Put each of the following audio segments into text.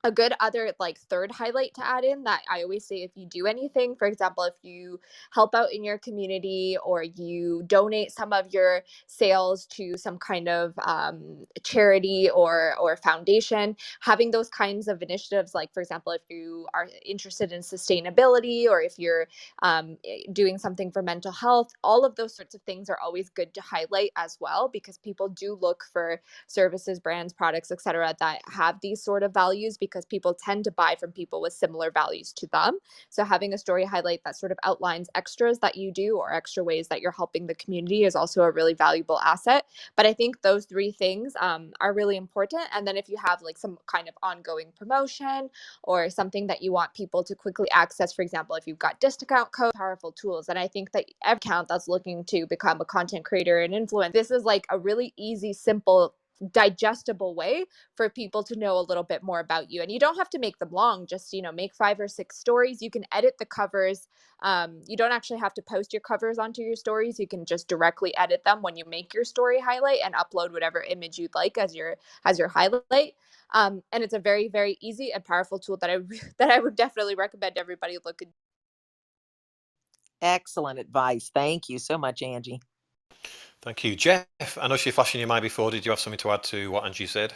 A good other like third highlight to add in that I always say, if you do anything, for example, if you help out in your community or you donate some of your sales to some kind of charity or foundation, having those kinds of initiatives, like for example, if you are interested in sustainability or if you're doing something for mental health, all of those sorts of things are always good to highlight as well, because people do look for services, brands, products, etc., that have these sort of values, because people tend to buy from people with similar values to them. So having a story highlight that sort of outlines extras that you do or extra ways that you're helping the community is also a really valuable asset. But I think those three things are really important. And then if you have like some kind of ongoing promotion or something that you want people to quickly access, for example, if you've got discount code, powerful tools. And I think that every account that's looking to become a content creator and influence, this is like a really easy, simple, digestible way for people to know a little bit more about you. And you don't have to make them long, just make 5 or 6 stories. You can edit the covers. You don't actually have to post your covers onto your stories. You can just directly edit them when you make your story highlight and upload whatever image you'd like as your highlight. And it's a very, very easy and powerful tool that I would definitely recommend everybody look into. Excellent advice. Thank you so much, Angie. Thank you. Jeff, I know you're flashing your mind before. Did you have something to add to what Angie said?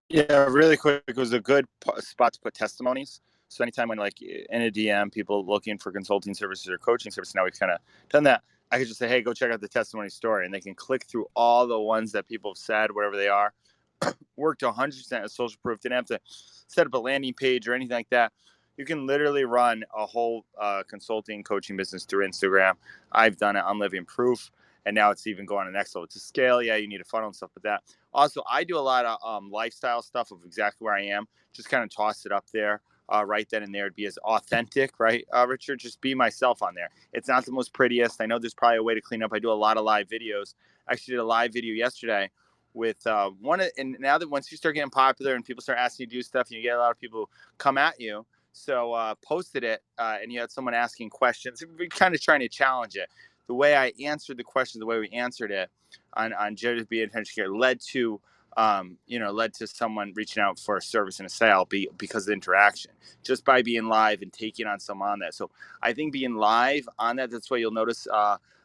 Yeah, really quick. It was a good spot to put testimonies. So anytime when like in a DM, people looking for consulting services or coaching services, now we've kind of done that. I could just say, hey, go check out the testimony story. And they can click through all the ones that people have said, whatever they are. Worked 100% as social proof. Didn't have to set up a landing page or anything like that. You can literally run a whole consulting coaching business through Instagram. I've done it on Living Proof. And now it's even going to the next level. To scale, yeah, you need a funnel and stuff like that. Also, I do a lot of lifestyle stuff of exactly where I am. Just kind of toss it up there right then and there. It'd be as authentic, right, Richard? Just be myself on there. It's not the most prettiest. I know there's probably a way to clean up. I do a lot of live videos. I actually did a live video yesterday with and now that once you start getting popular and people start asking you to do stuff, you get a lot of people come at you. So posted it and you had someone asking questions. We're kind of trying to challenge it. The way I answered the question, the way we answered it on Just Be Intentional Care led to someone reaching out for a service and a sale because of the interaction, just by being live and taking on someone on that. So I think being live on that, that's why you'll notice.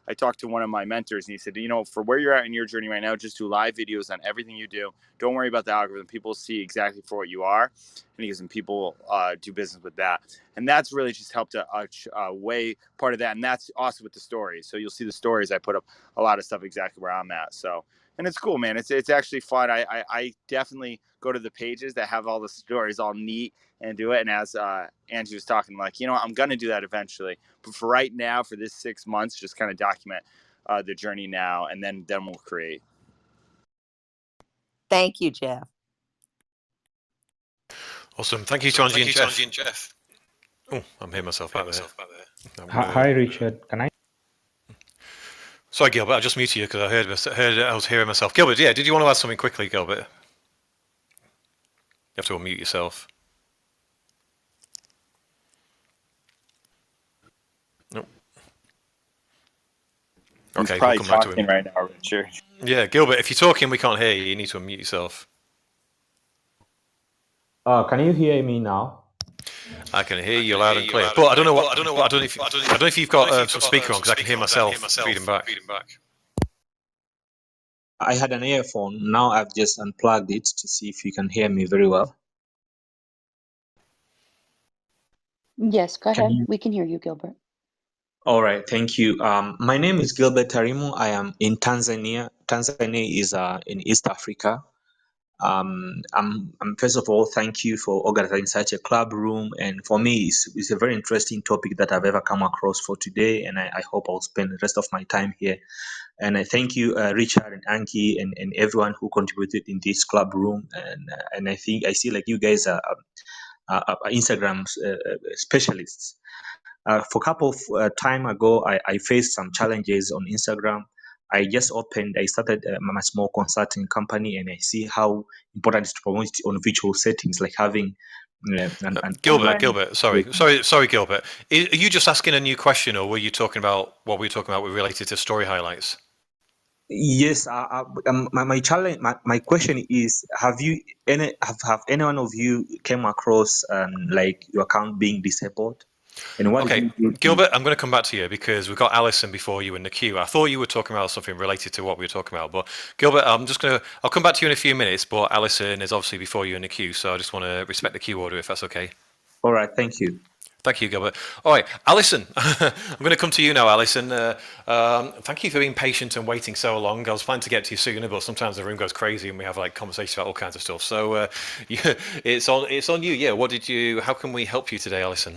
I talked to one of my mentors and he said, for where you're at in your journey right now, just do live videos on everything you do. Don't worry about the algorithm. People see exactly for what you are. And he goes, and people do business with that. And that's really just helped a way part of that. And that's also with the stories. So you'll see the stories. I put up a lot of stuff exactly where I'm at. So, and it's cool, man. It's actually fun. I definitely go to the pages that have all the stories all neat and do it. And as Angie was talking, like, I'm going to do that eventually. But for right now, for this 6 months, just kind of document the journey now, and then we'll create. Thank you, Jeff. Awesome. Thank you to Angie and Jeff. Oh, I'm hearing myself back there. Hi, Richard. Can I? Sorry, Gilbert. I just muted you because I was hearing myself. Gilbert, yeah. Did you want to add something quickly, Gilbert? You have to unmute yourself. Nope. Okay, probably we'll talking right now, Richard. Yeah, Gilbert. If you're talking, we can't hear you. You need to unmute yourself. Can you hear me now? I can hear you loud and clear, but I don't know if you've got some speaker on, because I can hear myself feeding back. I had an earphone. Now I've just unplugged it to see if you can hear me very well. Yes, go ahead. We can hear you, Gilbert. All right, thank you. My name is Gilbert Tarimo. I am in Tanzania. Tanzania is in East Africa. I'm first of all, thank you for organizing such a club room. And for me, it's a very interesting topic that I've ever come across for today. And I hope I'll spend the rest of my time here. And I thank you, Richard and Anki and everyone who contributed in this club room. And I see like you guys are Instagram specialists. For a couple of time ago, I faced some challenges on Instagram. I started my small consulting company, and I see how important it is to promote it on virtual settings, like having. Gilbert, sorry, Gilbert. Are you just asking a new question, or were you talking about what we were talking about related to story highlights? Yes, my challenge, my question is: have any one of you came across like your account being disabled, and what did Okay, you do to? Gilbert, I'm going to come back to you because we've got Alison before you in the queue. I thought you were talking about something related to what we were talking about, but Gilbert, I'll come back to you in a few minutes, but Alison is obviously before you in the queue, so I just want to respect the queue order if that's okay. All right, thank you. Thank you, Gilbert. All right, Alison, I'm going to come to you now, Alison. Thank you for being patient and waiting so long. I was planning to get to you sooner, but sometimes the room goes crazy and we have like conversations about all kinds of stuff. So it's on you. Yeah, how can we help you today, Alison?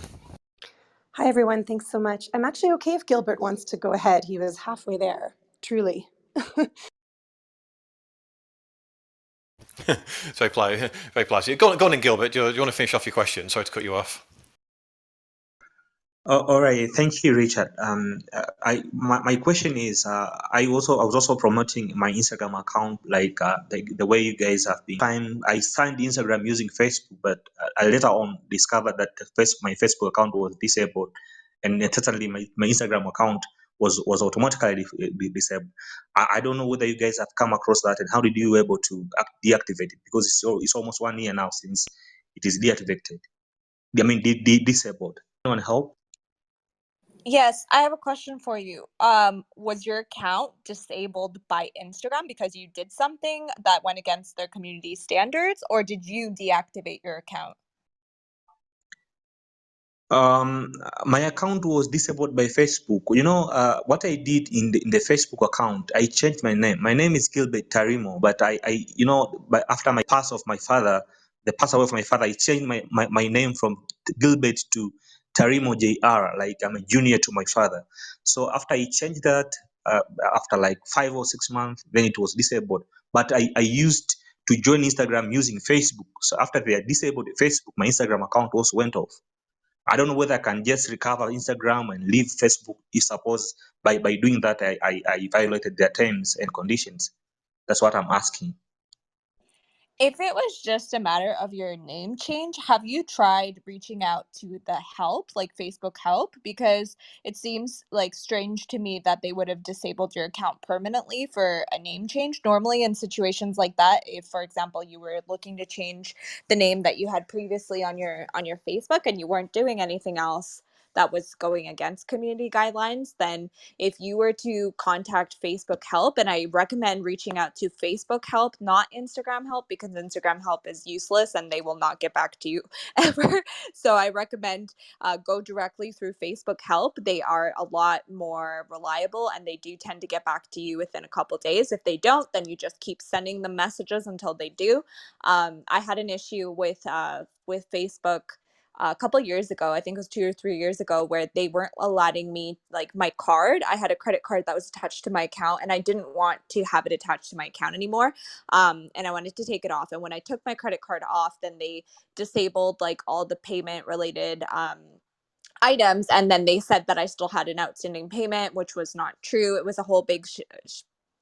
Hi, everyone. Thanks so much. I'm actually okay if Gilbert wants to go ahead. He was halfway there, truly. It's very polite. Very polite. Go on in, Gilbert. Do you want to finish off your question? Sorry to cut you off. All right, thank you, Richard. My question is, I was also promoting my Instagram account, like the way you guys have been. I signed Instagram using Facebook, but I later on discovered that my Facebook account was disabled, and certainly my Instagram account was automatically disabled. I don't know whether you guys have come across that, and how did you able to deactivate it, because it's almost 1 year now since it is deactivated. I mean, disabled. Anyone help? Yes, I have a question for you. Was your account disabled by Instagram because you did something that went against their community standards, or did you deactivate your account? My account was disabled by Facebook. What I did in the Facebook account, I changed my name. My name is Gilbert Tarimo, but but after my pass of my father, the pass away of my father, I changed my name from Gilbert to Tarimo JR, like I'm a junior to my father. So after I changed that, after like 5 or 6 months, then it was disabled. But I used to join Instagram using Facebook. So after they disabled Facebook, my Instagram account also went off. I don't know whether I can just recover Instagram and leave Facebook if suppose by doing that I violated their terms and conditions. That's what I'm asking. If it was just a matter of your name change, have you tried reaching out to the help, like Facebook help? Because it seems like strange to me that they would have disabled your account permanently for a name change. Normally, in situations like that, if, for example, you were looking to change the name that you had previously on your Facebook and you weren't doing anything else that was going against community guidelines, then if you were to contact Facebook help, and I recommend reaching out to Facebook help, not Instagram help, because Instagram help is useless and they will not get back to you ever. So I recommend go directly through Facebook help. They are a lot more reliable and they do tend to get back to you within a couple days. If they don't, then you just keep sending them messages until they do. I had an issue with Facebook a couple years ago, I think it was 2 or 3 years ago, where they weren't allowing me, like, my card. I had a credit card that was attached to my account and I didn't want to have it attached to my account anymore. And I wanted to take it off. And when I took my credit card off, then they disabled like all the payment related items, and then they said that I still had an outstanding payment, which was not true. It was a whole big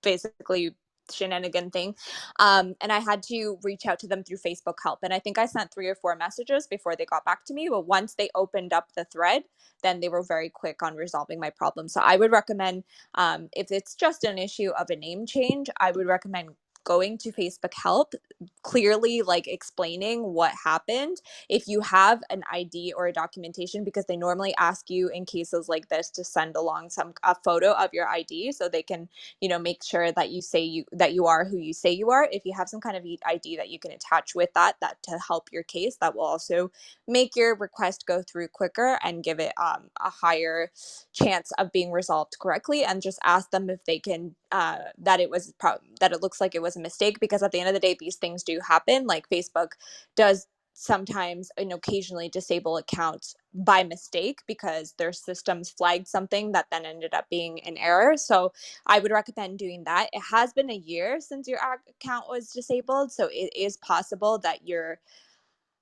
basically shenanigan thing. And I had to reach out to them through Facebook help, and I think I sent 3 or 4 messages before they got back to me, but once they opened up the thread, then they were very quick on resolving my problem. So I would recommend, if it's just an issue of a name change, I would recommend going to Facebook help, clearly like explaining what happened. If you have an ID or a documentation, because they normally ask you in cases like this to send along a photo of your ID so they can, make sure that you are who you say you are. If you have some kind of ID that you can attach with that to help your case, that will also make your request go through quicker and give it a higher chance of being resolved correctly. And just ask them if they can that it looks like it was a mistake, because at the end of the day, these things do happen. Like, Facebook does sometimes and occasionally disable accounts by mistake because their systems flagged something that then ended up being an error. So I would recommend doing that. It has been a year since your account was disabled, so it is possible that your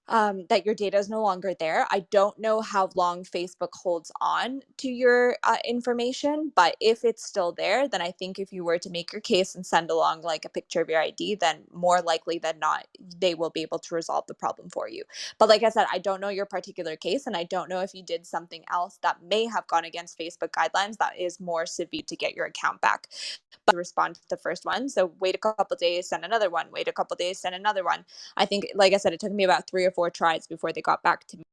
that your data is no longer there. I don't know how long Facebook holds on to your information, but if it's still there, then I think if you were to make your case and send along like a picture of your ID, then more likely than not, they will be able to resolve the problem for you. But like I said, I don't know your particular case, and I don't know if you did something else that may have gone against Facebook guidelines that is more severe to get your account back. But to respond to the first one, so wait a couple days, send another one, wait a couple days, send another one. I think, like I said, it took me about 3 or 4 tries before they got back to me.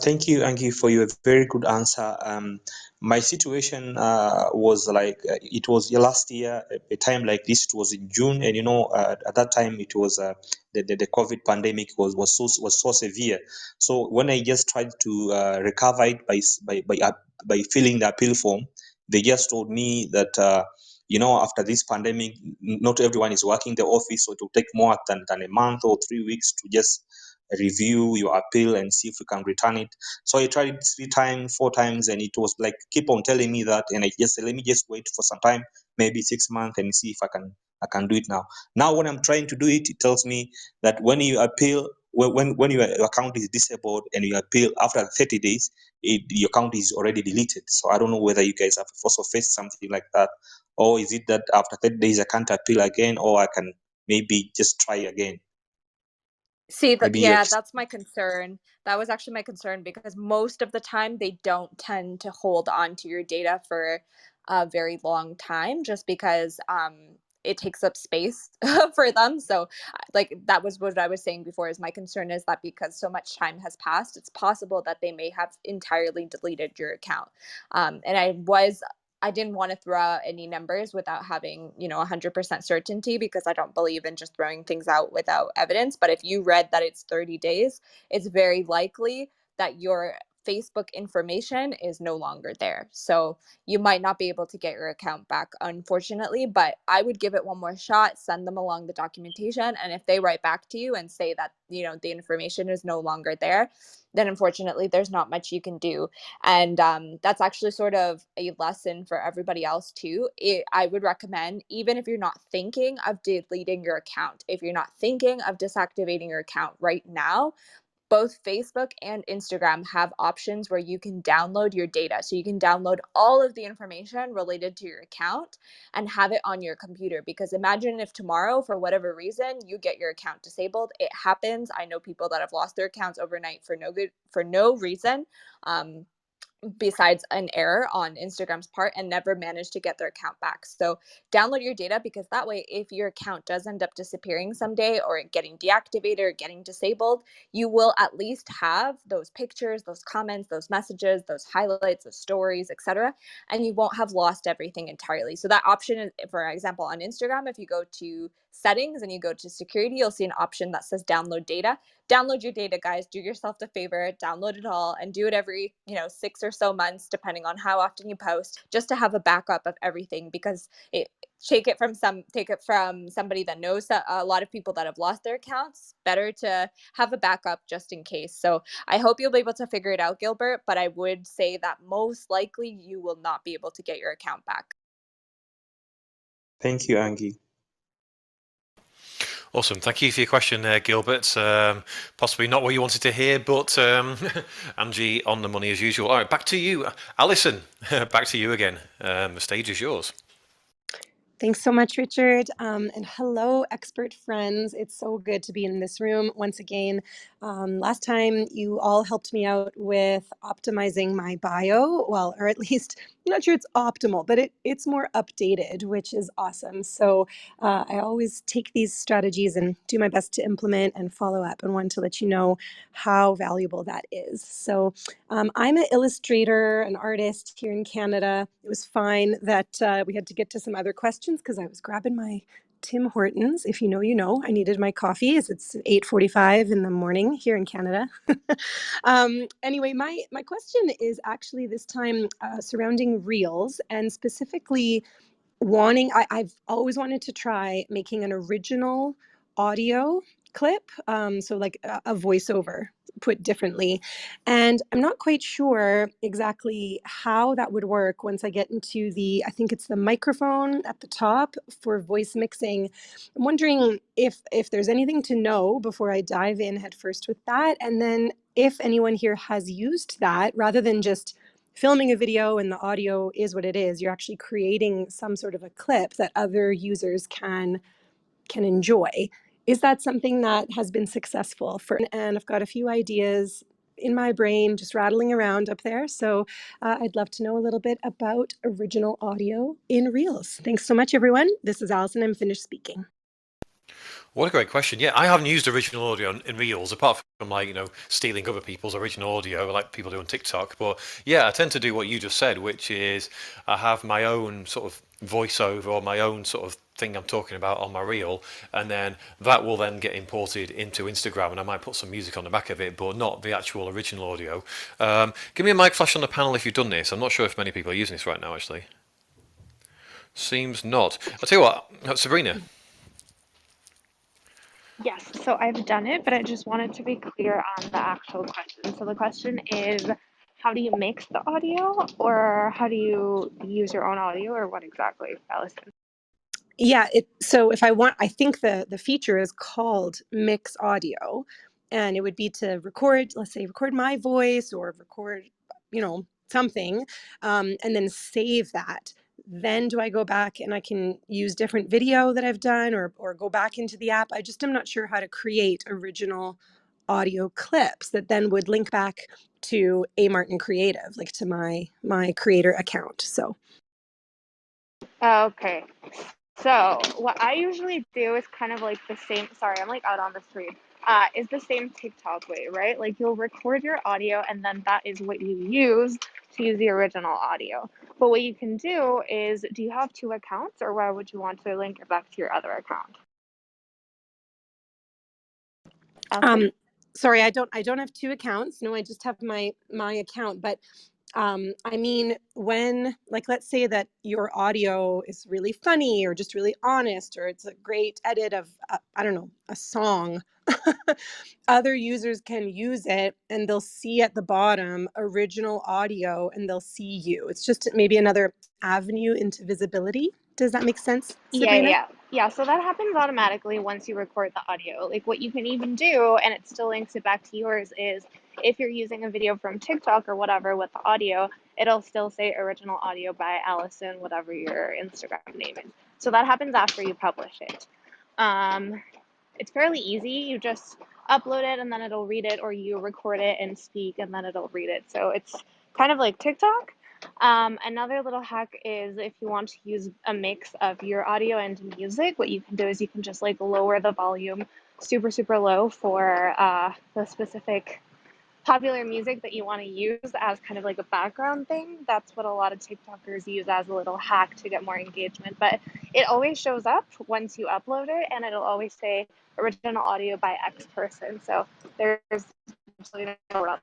Thank you, Angie, for your very good answer. My situation was like it was last year, a time like this. It was in June, and at that time it was the COVID pandemic was so severe. So when I just tried to recover it by filling the appeal form, they just told me that after this pandemic, not everyone is working the office, so it will take more than a month or 3 weeks to just review your appeal and see if we can return it. So I tried 3 times, 4 times, and it was like keep on telling me that, and I just said, let me just wait for some time, maybe 6 months, and see if I can do it now. Now when I'm trying to do it, it tells me that when you appeal, when your account is disabled and you appeal after 30 days, your account is already deleted. So I don't know whether you guys have also faced something like that, or is it that after 30 days I can't appeal again, or I can maybe just try again? See, that, Maybe yeah, that's my concern. That was actually my concern because most of the time they don't tend to hold on to your data for a very long time just because it takes up space for them. So like that was what I was saying before, is my concern is that because so much time has passed, it's possible that they may have entirely deleted your account. And I didn't want to throw out any numbers without having, 100% certainty, because I don't believe in just throwing things out without evidence. But if you read that it's 30 days, it's very likely that your Facebook information is no longer there. So you might not be able to get your account back, unfortunately, but I would give it one more shot, send them along the documentation. And if they write back to you and say that, the information is no longer there, then unfortunately there's not much you can do. And that's actually sort of a lesson for everybody else too. I would recommend, even if you're not thinking of deleting your account, if you're not thinking of deactivating your account right now, both Facebook and Instagram have options where you can download your data. So you can download all of the information related to your account and have it on your computer. Because imagine if tomorrow, for whatever reason, you get your account disabled. It happens. I know people that have lost their accounts overnight for no reason. Besides an error on Instagram's part, and never managed to get their account back. So download your data, because that way, if your account does end up disappearing someday or getting deactivated or getting disabled, you will at least have those pictures, those comments, those messages, those highlights, those stories, etc. And you won't have lost everything entirely. So that option is, for example, on Instagram, if you go to settings and you go to security, you'll see an option that says download data. Download your data, guys. Do yourself the favor, download it all, and do it every 6 or so months, depending on how often you post, just to have a backup of everything. Because take it from somebody that knows that a lot of people that have lost their accounts. Better to have a backup just in case. So I hope you'll be able to figure it out, Gilbert, but I would say that most likely you will not be able to get your account back. Thank you, Angie. Awesome. Thank you for your question there, Gilbert. Possibly not what you wanted to hear, but Angie on the money as usual. All right, back to you, Alison. Back to you again. The stage is yours. Thanks so much, Richard. And hello, expert friends. It's so good to be in this room once again. Last time you all helped me out with optimizing my bio, well, or at least, I'm not sure it's optimal, but it's more updated, which is awesome. So I always take these strategies and do my best to implement and follow up, and want to let you know how valuable that is. So I'm an illustrator, an artist here in Canada. It was fine that we had to get to some other questions because I was grabbing my Tim Hortons. If you know, you know. I needed my coffee as it's 8:45 in the morning here in Canada. Anyway, my question is actually this time surrounding Reels, and specifically I've always wanted to try making an original audio clip, so like a voiceover put differently. And I'm not quite sure exactly how that would work once I get into I think it's the microphone at the top for voice mixing. I'm wondering if there's anything to know before I dive in head first with that. And then if anyone here has used that rather than just filming a video and the audio is what it is, you're actually creating some sort of a clip that other users can enjoy. Is that something that has been successful for? And I've got a few ideas in my brain just rattling around up there. So I'd love to know a little bit about original audio in Reels. Thanks so much, everyone. This is Allison. I'm finished speaking. What a great question. Yeah, I haven't used original audio in Reels apart from like, stealing other people's original audio like people do on TikTok. But yeah, I tend to do what you just said, which is I have my own sort of voiceover or my own sort of thing I'm talking about on my reel, and then that will then get imported into Instagram, and I might put some music on the back of it, but not the actual original audio. Give me a mic flash on the panel if you've done this. I'm not sure if many people are using this right now, actually. Seems not. I'll tell you what, Sabrina. Yes, so I've done it, but I just wanted to be clear on the actual question. So the question is, how do you mix the audio, or how do you use your own audio, or what exactly, Allison? Yeah, so if I think the feature is called mix audio, and it would be to record, let's say, record my voice or record, something, and then save that. Then do I go back and I can use different video that I've done or go back into the app? I just am not sure how to create original audio clips that then would link back to A Martin Creative, like to my creator account. So Okay, so what I usually do is kind of like the same. Sorry, I'm like out on the street. Is the same TikTok way, right? Like you'll record your audio, and then that is what you use to use the original audio. But what you can do is, do you have two accounts, or why would you want to link it back to your other account? Allison? Sorry, I don't have two accounts. No, I just have my account. But I mean, when, like, let's say that your audio is really funny or just really honest, or it's a great edit of, I don't know, a song, other users can use it and they'll see at the bottom original audio and they'll see you. It's just maybe another avenue into visibility. Does that make sense, Sabrina? Yeah. So that happens automatically once you record the audio. Like what you can even do, and it still links it back to yours, is if you're using a video from TikTok or whatever with the audio, it'll still say original audio by Allison, whatever your Instagram name is. So that happens after you publish it. It's fairly easy. You just upload it and then it'll read it, or you record it and speak and then it'll read it. So it's kind of like TikTok. Another little hack is if you want to use a mix of your audio and music, what you can do is you can just like lower the volume super, super low for the specific popular music that you want to use as kind of like a background thing. That's what a lot of TikTokers use as a little hack to get more engagement. But it always shows up once you upload it, and it'll always say original audio by X person. So there's absolutely no rub.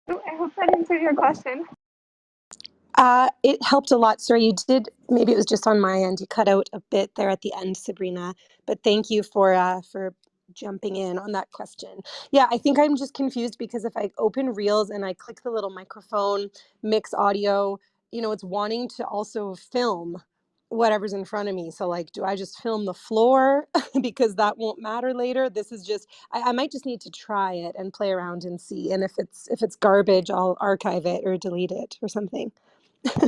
I hope that answered your question. It helped a lot. Sorry, you did. Maybe it was just on my end. You cut out a bit there at the end, Sabrina. But thank you for jumping in on that question. Yeah, I think I'm just confused because if I open Reels and I click the little microphone, mix audio, it's wanting to also film whatever's in front of me. So like, do I just film the floor because that won't matter later? This is just, I might just need to try it and play around and see. And if it's garbage, I'll archive it or delete it or something.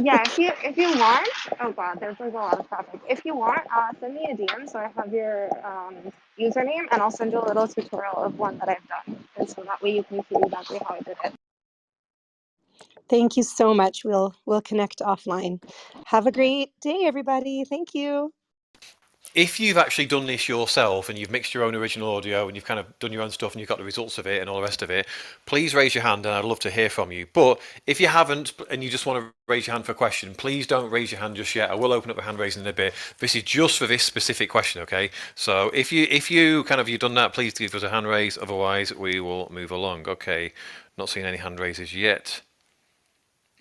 Yeah, if you want, oh god, there's like a lot of traffic. If you want, send me a DM so I have your username, and I'll send you a little tutorial of one that I've done, and so that way you can see exactly how I did it. Thank you so much. We'll connect offline. Have a great day, everybody. Thank you. If you've actually done this yourself and you've mixed your own original audio and you've kind of done your own stuff and you've got the results of it and all the rest of it, please raise your hand and I'd love to hear from you. But if you haven't and you just want to raise your hand for a question, please don't raise your hand just yet. I will open up the hand raising in a bit. This is just for this specific question, okay? So if you've done that, please give us a hand raise. Otherwise, we will move along. Okay, not seeing any hand raises yet.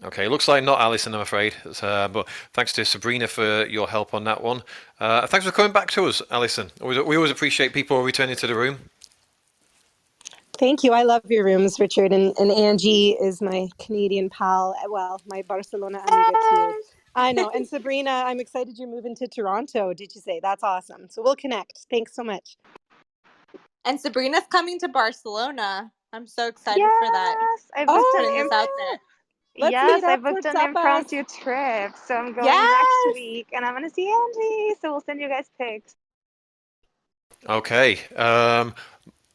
Okay, looks like not Alison, I'm afraid. But thanks to Sabrina for your help on that one. Thanks for coming back to us, Alison. We always appreciate people returning to the room. Thank you. I love your rooms, Richard. And Angie is my Canadian pal. Well, my Barcelona amiga too. I know. And Sabrina, I'm excited you're moving to Toronto. Did you say? That's awesome. So we'll connect. Thanks so much. And Sabrina's coming to Barcelona. I'm so excited for that. I Just booked putting this out there. Let's meet I up for booked an tapas. impromptu trip. So I'm going next Yes. week and I'm going to see Angie. So we'll send you guys pics. Okay.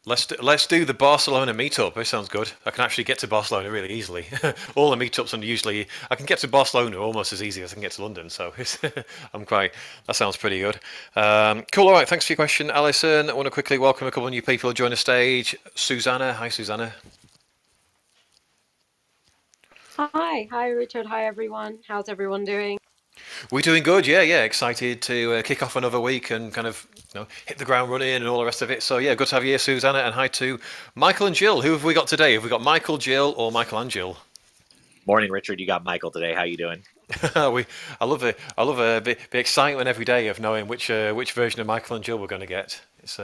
Let's do the Barcelona meetup. This sounds good. I can actually get to Barcelona really easily. All the meetups and usually I can get to Barcelona almost as easy as I can get to London. So that sounds pretty good. Cool. All right. Thanks for your question, Alison. I want to quickly welcome a couple of new people to join the stage. Susanna. Hi, Susanna. Hi, Richard. Hi, everyone. How's everyone doing? We're doing good, yeah. Excited to kick off another week and kind of hit the ground running and all the rest of it. So yeah, good to have you here, Susanna, and hi to Michael and Jill. Who have we got today? Have we got Michael, Jill, or Michael and Jill? Morning, Richard. You got Michael today. How you doing? I love the excitement every day of knowing which version of Michael and Jill we're going to get. It's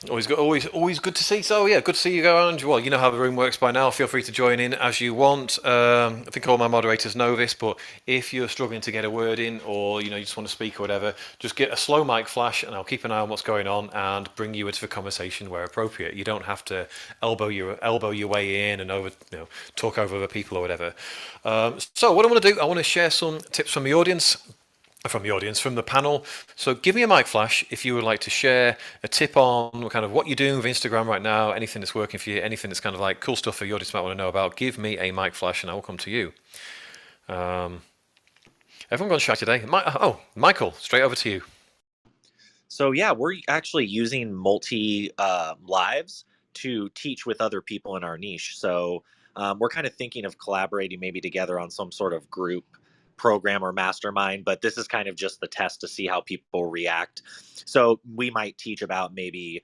always good to see. So yeah, good to see you go on. Well, you know how the room works by now. Feel free to join in as you want. I think all my moderators know this, but if you're struggling to get a word in, or you just want to speak or whatever, just get a slow mic flash, and I'll keep an eye on what's going on and bring you into the conversation where appropriate. You don't have to elbow your way in and talk over other people or whatever. So what I want to do, I want to share some tips from the audience, from the panel. So give me a mic flash if you would like to share a tip on kind of what you're doing with Instagram right now, anything that's working for you, anything that's kind of like cool stuff for the audience might want to know about. Give me a mic flash and I will come to you. Everyone gone shy today? Michael, straight over to you. So yeah, we're actually using multi lives to teach with other people in our niche. So we're kind of thinking of collaborating maybe together on some sort of group program or mastermind, but this is kind of just the test to see how people react. So we might teach about maybe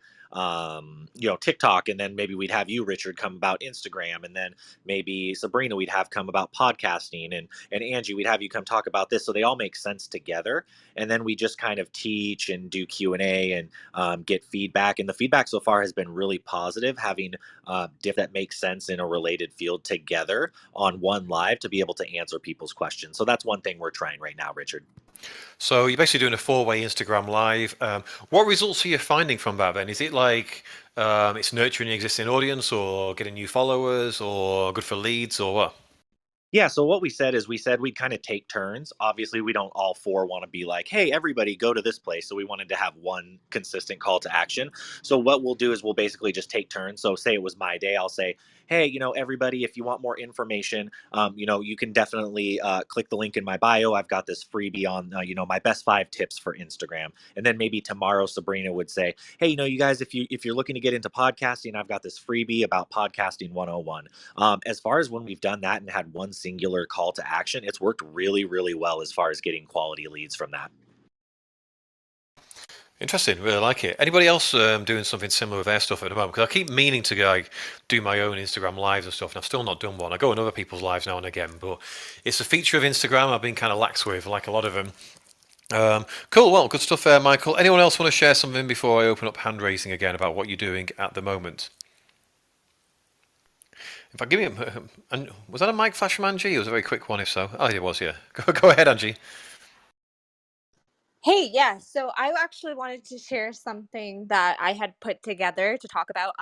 TikTok, and then maybe we'd have you, Richard, come about Instagram, and then maybe Sabrina we'd have come about podcasting, and Angie we'd have you come talk about this. So they all make sense together, and then we just kind of teach and do Q&A and get feedback, and the feedback so far has been really positive, having diff that makes sense in a related field together on one live to be able to answer people's questions. So that's one thing we're trying right now, Richard. So you're basically doing a 4-way Instagram live. What results are you finding from that then? Is it like it's nurturing the existing audience, or getting new followers, or good for leads, or what? Yeah, so what we said is we'd kind of take turns. Obviously, we don't all four want to be like, hey, everybody go to this place. So we wanted to have one consistent call to action. So what we'll do is we'll basically just take turns. So say it was my day, I'll say, hey, everybody, if you want more information, you can definitely click the link in my bio. I've got this freebie on, my best 5 tips for Instagram. And then maybe tomorrow Sabrina would say, hey, you guys, if you're looking to get into podcasting, I've got this freebie about podcasting 101. As far as when we've done that and had one singular call to action, it's worked really, really well as far as getting quality leads from that. Interesting, really like it. Anybody else doing something similar with their stuff at the moment? Because I keep meaning to do my own Instagram lives and stuff, and I've still not done one. I go on other people's lives now and again, but it's a feature of Instagram I've been kind of lax with, like a lot of them. Cool, well, good stuff there, Michael. Anyone else want to share something before I open up hand raising again about what you're doing at the moment? If I give you, was that a mic flash from Angie? It was a very quick one, if so. Oh, it was, yeah. Go ahead, Angie. Hey, yeah. So I actually wanted to share something that I had put together to talk about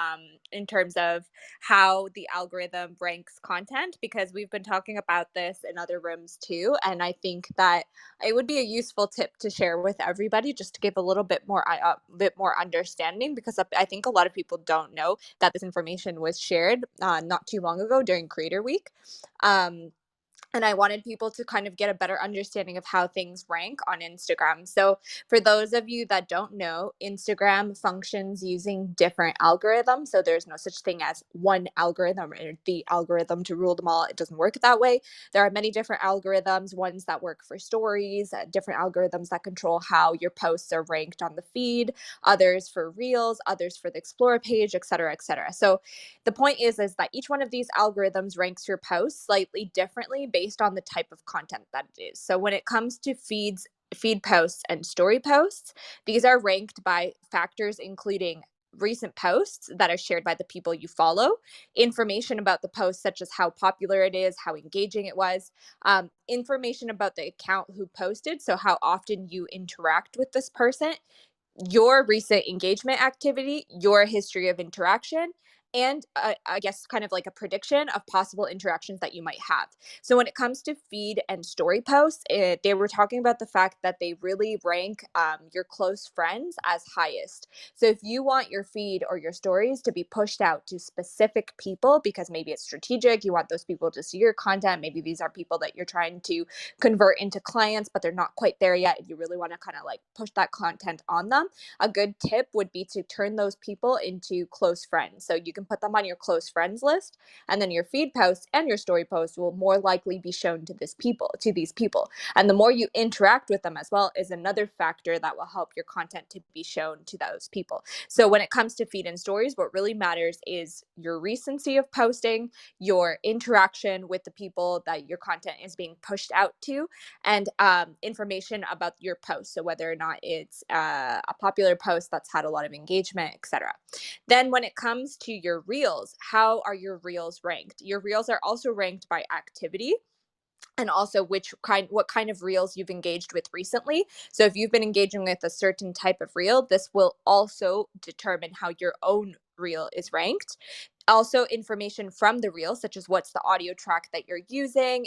in terms of how the algorithm ranks content, because we've been talking about this in other rooms too, and I think that it would be a useful tip to share with everybody just to give a little bit more understanding, because I think a lot of people don't know that this information was shared not too long ago during Creator Week. and I wanted people to kind of get a better understanding of how things rank on Instagram. So for those of you that don't know, Instagram functions using different algorithms. So there's no such thing as one algorithm or the algorithm to rule them all. It doesn't work that way. There are many different algorithms, ones that work for stories, different algorithms that control how your posts are ranked on the feed, others for reels, others for the explore page, et cetera, et cetera. So the point is that each one of these algorithms ranks your posts slightly differently based on the type of content that it is. So when it comes to feed posts and story posts, these are ranked by factors including recent posts that are shared by the people you follow, information about the post, such as how popular it is, how engaging it was, information about the account who posted, so how often you interact with this person, your recent engagement activity, your history of interaction, and I guess kind of like a prediction of possible interactions that you might have. So when it comes to feed and story posts, they were talking about the fact that they really rank your close friends as highest. So if you want your feed or your stories to be pushed out to specific people, because maybe it's strategic, you want those people to see your content, maybe these are people that you're trying to convert into clients, but they're not quite there yet, and you really want to kind of like push that content on them, a good tip would be to turn those people into close friends. So you can put them on your close friends list, and then your feed posts and your story posts will more likely be shown to these people. And the more you interact with them as well is another factor that will help your content to be shown to those people. So when it comes to feed and stories, what really matters is your recency of posting, your interaction with the people that your content is being pushed out to, and information about your post. So whether or not it's a popular post that's had a lot of engagement, etc. Then when it comes to your reels, how are your reels ranked? Your reels are also ranked by activity, and also what kind of reels you've engaged with recently. So if you've been engaging with a certain type of reel, this will also determine how your own reel is ranked. Also information from the reel, such as what's the audio track that you're using,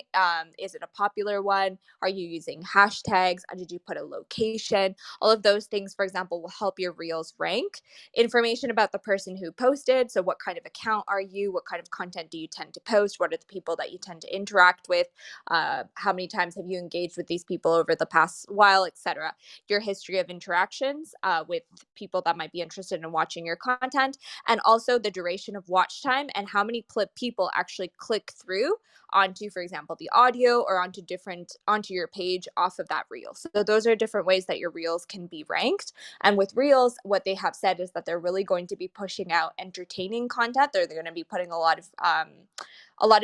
is it a popular one, are you using hashtags, did you put a location? All of those things, for example, will help your reels rank. Information about the person who posted, so what kind of account are you, what kind of content do you tend to post, what are the people that you tend to interact with, how many times have you engaged with these people over the past while, etc. Your history of interactions with people that might be interested in watching your content, and also the duration of watch time and how many people actually click through onto, for example, the audio or onto your page off of that reel. So those are different ways that your reels can be ranked. And with reels, what they have said is that they're really going to be pushing out entertaining content. They're going to be putting a lot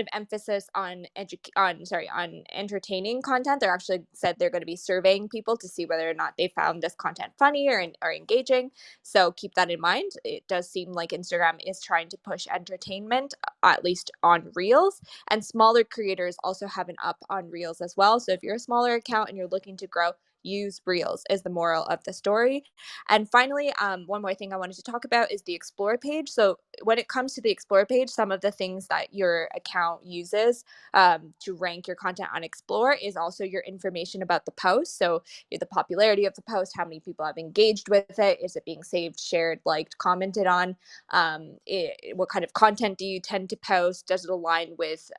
of emphasis on entertaining content. They're actually said they're going to be surveying people to see whether or not they found this content funny or engaging. So keep that in mind. It does seem like Instagram is trying to push entertainment, at least on Reels, and smaller creators also have an up on Reels as well. So if you're a smaller account and you're looking to grow, use Reels is the moral of the story. And finally, one more thing I wanted to talk about is the Explore page. So when it comes to the Explore page, some of the things that your account uses to rank your content on Explore is also your information about the post. So the popularity of the post, how many people have engaged with it, is it being saved, shared, liked, commented on, what kind of content do you tend to post, does it align with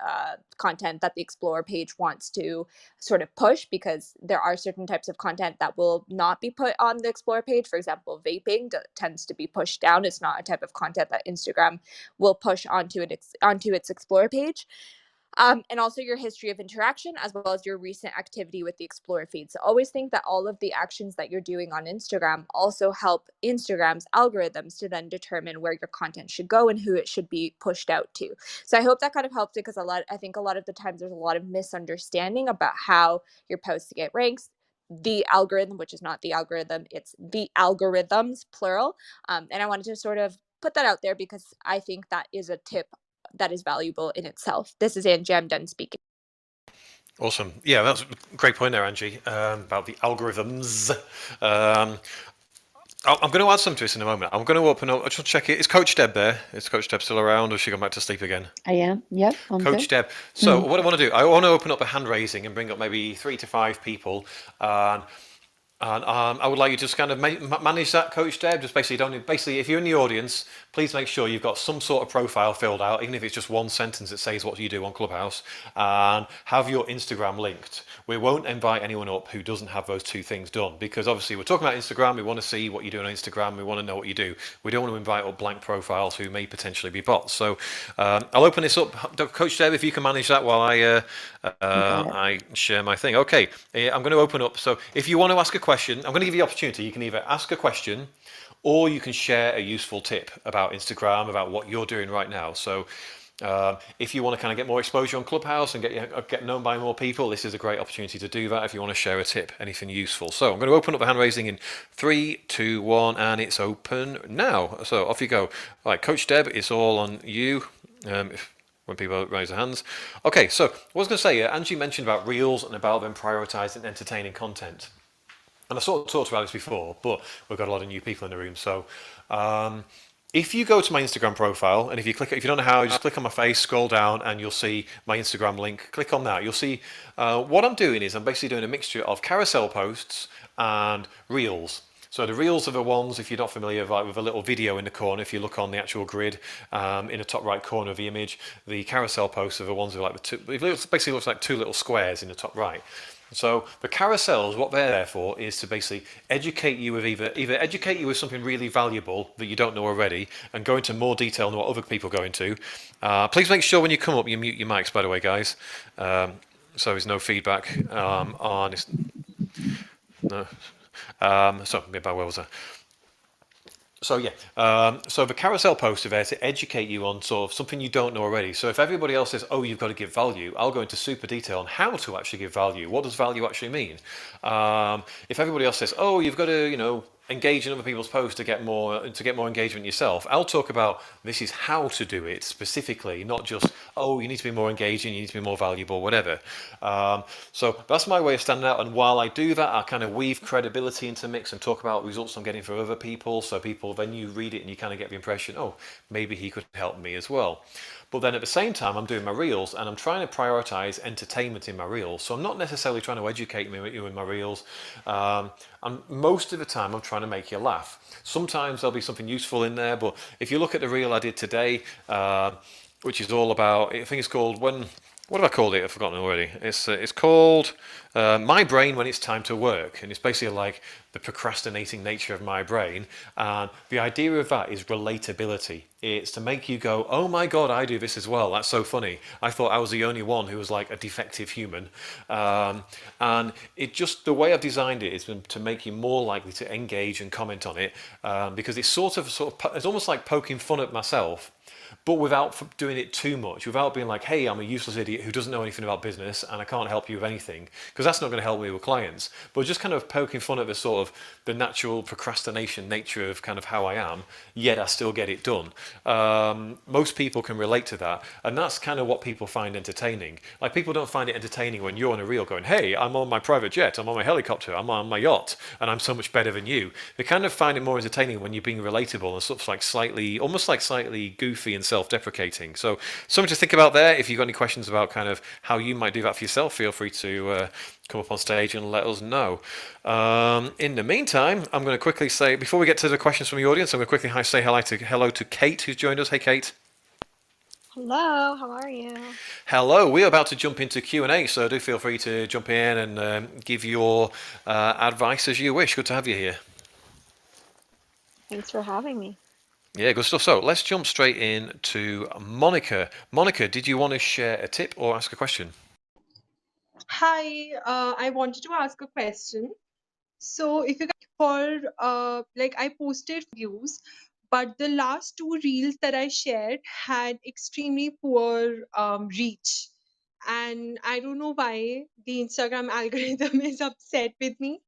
content that the Explore page wants to sort of push, because there are certain types of content that will not be put on the Explore page. For example, vaping tends to be pushed down. It's not a type of content that Instagram will push onto its Explore page. And also your history of interaction, as well as your recent activity with the Explore feed. So always think that all of the actions that you're doing on Instagram also help Instagram's algorithms to then determine where your content should go and who it should be pushed out to. So I hope that kind of helped, because I think a lot of the times there's a lot of misunderstanding about how your posts get ranks. The algorithm, which is not the algorithm, it's the algorithms, plural. And I wanted to sort of put that out there because I think that is a tip that is valuable in itself. This is Angie. I'm done speaking. Awesome. Yeah, that's a great point there, Angie, about the algorithms. I'm going to add some to this in a moment. I'm going to open up. I just check it. Is Coach Deb there? Is Coach Deb still around, or has she gone back to sleep again? I am. Yep. I'm Coach good. Deb. So what I want to do, I want to open up a hand raising and bring up maybe 3 to 5 people. And I would like you to just kind of manage that, Coach Deb. Just basically, if you're in the audience, please make sure you've got some sort of profile filled out, even if it's just one sentence that says what you do on Clubhouse, and have your Instagram linked. We won't invite anyone up who doesn't have those two things done, because obviously we're talking about Instagram. We want to see what you do on Instagram. We want to know what you do. We don't want to invite up blank profiles who may potentially be bots. So I'll open this up, Coach Deb, if you can manage that while I share my thing. Okay, I'm going to open up. So if you want to ask a question, I'm going to give you the opportunity. You can either ask a question or you can share a useful tip about Instagram, about what you're doing right now. So if you want to kind of get more exposure on Clubhouse and get known by more people, this is a great opportunity to do that. If you want to share a tip, anything useful. So I'm going to open up the hand raising in 3, 2, 1, and it's open now. So off you go. All right, Coach Deb, it's all on you. When people raise their hands. Okay, so what I was going to say, Angie mentioned about Reels and about them prioritizing entertaining content. And I sort of talked about this before, but we've got a lot of new people in the room. So if you go to my Instagram profile, and if you don't know how, just click on my face, scroll down, and you'll see my Instagram link. Click on that. You'll see what I'm doing is I'm basically doing a mixture of carousel posts and Reels. So the Reels are the ones, if you're not familiar, like with a little video in the corner. If you look on the actual grid in the top right corner of the image, the carousel posts are the ones with like it basically looks like two little squares in the top right. So the carousels, what they're there for is to basically educate you with either educate you with something really valuable that you don't know already, and go into more detail than what other people go into. Please make sure when you come up you mute your mics, by the way, guys. So there's no feedback on this. No. So maybe where was I? So yeah, so the carousel posts are there to educate you on sort of something you don't know already. So if everybody else says, "Oh, you've got to give value," I'll go into super detail on how to actually give value. What does value actually mean? If everybody else says, "Oh, you've got to, engage in other people's posts to get more engagement yourself," I'll talk about this is how to do it specifically, not just, "Oh, you need to be more engaging, you need to be more valuable," whatever. So that's my way of standing out. And while I do that, I kind of weave credibility into the mix and talk about results I'm getting from other people. So people, then you read it and you kind of get the impression, oh, maybe he could help me as well. But then at the same time, I'm doing my reels and I'm trying to prioritize entertainment in my reels. So I'm not necessarily trying to educate you in my reels. Most of the time, I'm trying to make you laugh. Sometimes there'll be something useful in there, but if you look at the reel I did today, which is all about, I think it's called what have I called it? I've forgotten already. It's called My Brain When It's Time to Work. And it's basically like the procrastinating nature of my brain. And the idea of that is relatability. It's to make you go, oh my God, I do this as well. That's so funny. I thought I was the only one who was like a defective human. And it just, the way I've designed it is to make you more likely to engage and comment on it. Because it's it's almost like poking fun at myself, but without doing it too much, without being like, hey, I'm a useless idiot who doesn't know anything about business and I can't help you with anything, because that's not going to help me with clients. But just kind of poking fun at the sort of the natural procrastination nature of kind of how I am, yet I still get it done. Most people can relate to that, and that's kind of what people find entertaining. Like, people don't find it entertaining when you're on a reel going, hey, I'm on my private jet, I'm on my helicopter, I'm on my yacht, and I'm so much better than you. They kind of find it more entertaining when you're being relatable and sort of like slightly goofy and self-deprecating. So something to think about there. If you've got any questions about kind of how you might do that for yourself, feel free to come up on stage and let us know. In the meantime, I'm going to quickly say, before we get to the questions from the audience, I'm going to quickly say hello to Kate, who's joined us. Hey, Kate. Hello, how are you? Hello, we're about to jump into Q&A, so do feel free to jump in and give your advice as you wish. Good to have you here. Thanks for having me. Yeah, good stuff. So let's jump straight in to Monica. Monica, did you want to share a tip or ask a question? Hi, I wanted to ask a question. So if you I posted views, but the last two reels that I shared had extremely poor reach. And I don't know why the Instagram algorithm is upset with me,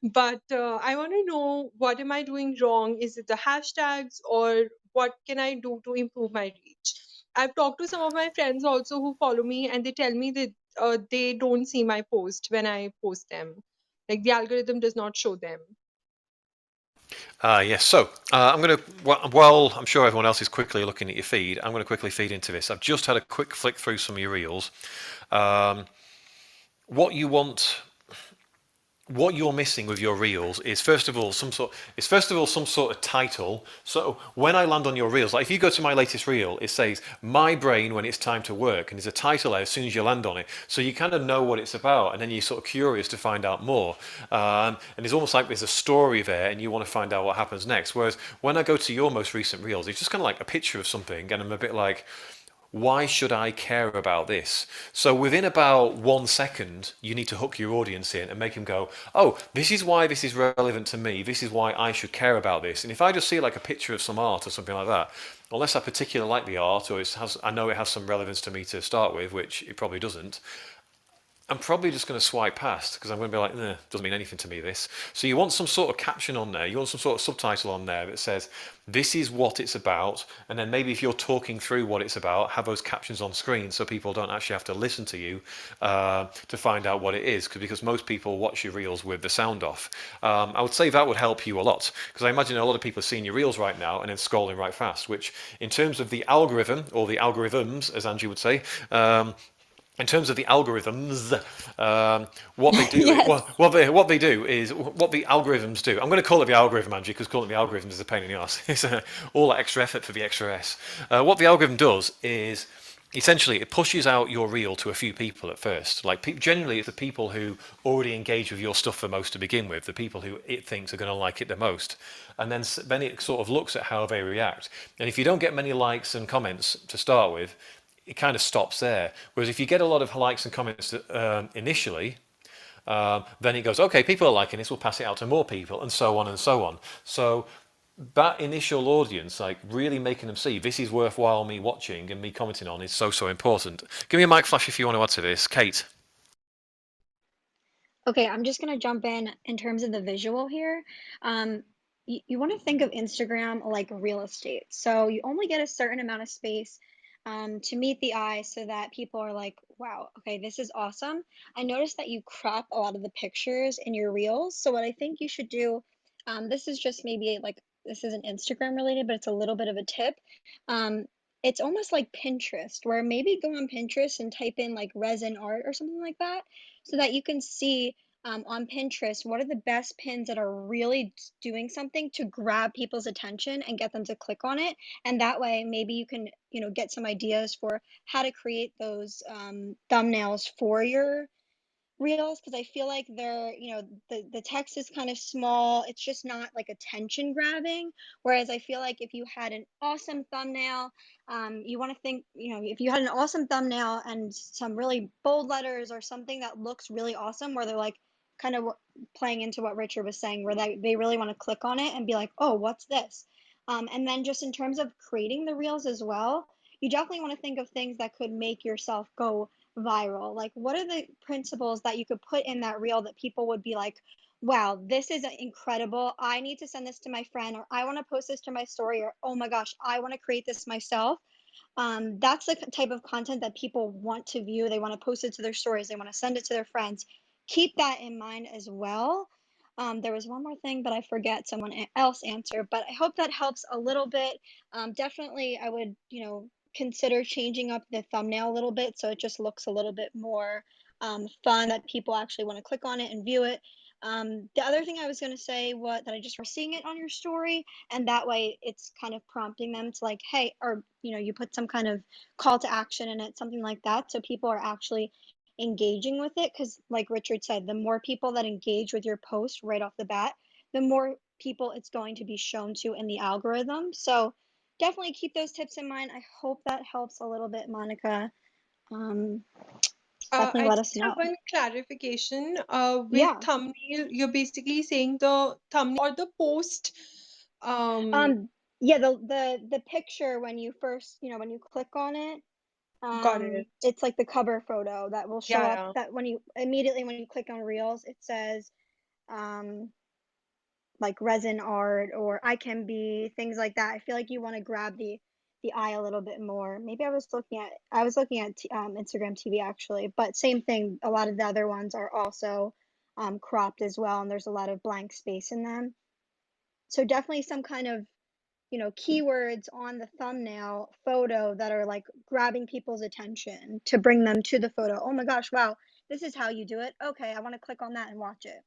but I want to know, what am I doing wrong? Is it the hashtags, or what can I do to improve my reach? I've talked to some of my friends also who follow me, and they tell me that they don't see my post when I post them. Like, the algorithm does not show them. Yes, so I'm going to, while I'm sure everyone else is quickly looking at your feed, I'm going to quickly feed into this. I've just had a quick flick through some of your reels. What you want what you're missing with your reels is first of all some sort of title. So when I land on your reels, like if you go to my latest reel, it says "My brain when it's time to work," and there's a title there as soon as you land on it, so you kind of know what it's about, and then you're sort of curious to find out more. And it's almost like there's a story there, and you want to find out what happens next. Whereas when I go to your most recent reels, it's just kind of like a picture of something, and I'm a bit like, why should I care about this? So within about 1 second, you need to hook your audience in and make them go, oh, this is why this is relevant to me. This is why I should care about this. And if I just see like a picture of some art or something like that, unless I particularly like the art or I know it has some relevance to me to start with, which it probably doesn't, I'm probably just going to swipe past because I'm going to be like, doesn't mean anything to me, this. So you want some sort of caption on there. You want some sort of subtitle on there that says, this is what it's about. And then maybe if you're talking through what it's about, have those captions on screen so people don't actually have to listen to you to find out what it is. Because most people watch your reels with the sound off. I would say that would help you a lot. Because I imagine a lot of people are seeing your reels right now and then scrolling right fast, which in terms of the algorithm, or the algorithms, as Angie would say, in terms of the algorithms, what they do, Yes. what they do is what the algorithms do. I'm going to call it the algorithm, Angie, because calling it the algorithm is a pain in the arse. It's all that extra effort for the extra S. What the algorithm does is essentially it pushes out your reel to a few people at first. Like generally, it's the people who already engage with your stuff the most to begin with, the people who it thinks are going to like it the most, and then it sort of looks at how they react. And if you don't get many likes and comments to start with, it kind of stops there. Whereas if you get a lot of likes and comments initially, then it goes, okay, people are liking this, we'll pass it out to more people, and so on and so on. So that initial audience, like really making them see this is worthwhile me watching and me commenting on, is so important. Give me a mic flash if you want to add to this. Kate. Okay, I'm just gonna jump in terms of the visual here. You want to think of Instagram like real estate. So you only get a certain amount of space to meet the eye so that people are like, wow, okay, this is awesome. I noticed that you crop a lot of the pictures in your reels. So what I think you should do, this is just maybe like, this isn't Instagram related, but it's a little bit of a tip. Um, it's almost like Pinterest, where maybe go on Pinterest and type in like resin art or something like that so that you can see on Pinterest what are the best pins that are really doing something to grab people's attention and get them to click on it. And that way, maybe you can, get some ideas for how to create those thumbnails for your reels, because I feel like they're, the text is kind of small. It's just not like attention grabbing. Whereas I feel like if you had an awesome thumbnail, you want to think, if you had an awesome thumbnail and some really bold letters or something that looks really awesome, where they're like kind of playing into what Richard was saying, where they really want to click on it and be like, oh, what's this? And then just in terms of creating the reels as well, you definitely want to think of things that could make yourself go viral. Like, what are the principles that you could put in that reel that people would be like, wow, this is incredible. I need to send this to my friend, or I want to post this to my story, or oh my gosh, I want to create this myself. That's the type of content that people want to view. They want to post it to their stories, they want to send it to their friends. Keep that in mind as well. There was one more thing, but I forget, someone else answered, but I hope that helps a little bit. Definitely, I would, consider changing up the thumbnail a little bit so it just looks a little bit more fun, that people actually want to click on it and view it. The other thing I was going to say, what that I just was seeing it on your story, and that way it's kind of prompting them to like, hey, or you put some kind of call to action in it, something like that, so people are actually engaging with it. Because like Richard said, the more people that engage with your post right off the bat, the more people it's going to be shown to in the algorithm. So definitely keep those tips in mind. I hope that helps a little bit, Monica. Um, Definitely I let just us have know. one clarification. With Yeah. thumbnail, you're basically saying the thumbnail or the post. Um, yeah, the picture when you first, when you click on it, Got it. it's like the cover photo that will show Yeah, up, yeah. that when you immediately when you click on Reels, it says um like resin art or I can be, things like that. I feel like you want to grab the eye a little bit more. Maybe I was looking at Instagram TV actually, but same thing. A lot of the other ones are also cropped as well, and there's a lot of blank space in them. So definitely some kind of keywords on the thumbnail photo that are like grabbing people's attention to bring them to the photo. Oh my gosh, wow, this is how you do it. Okay, I want to click on that and watch it.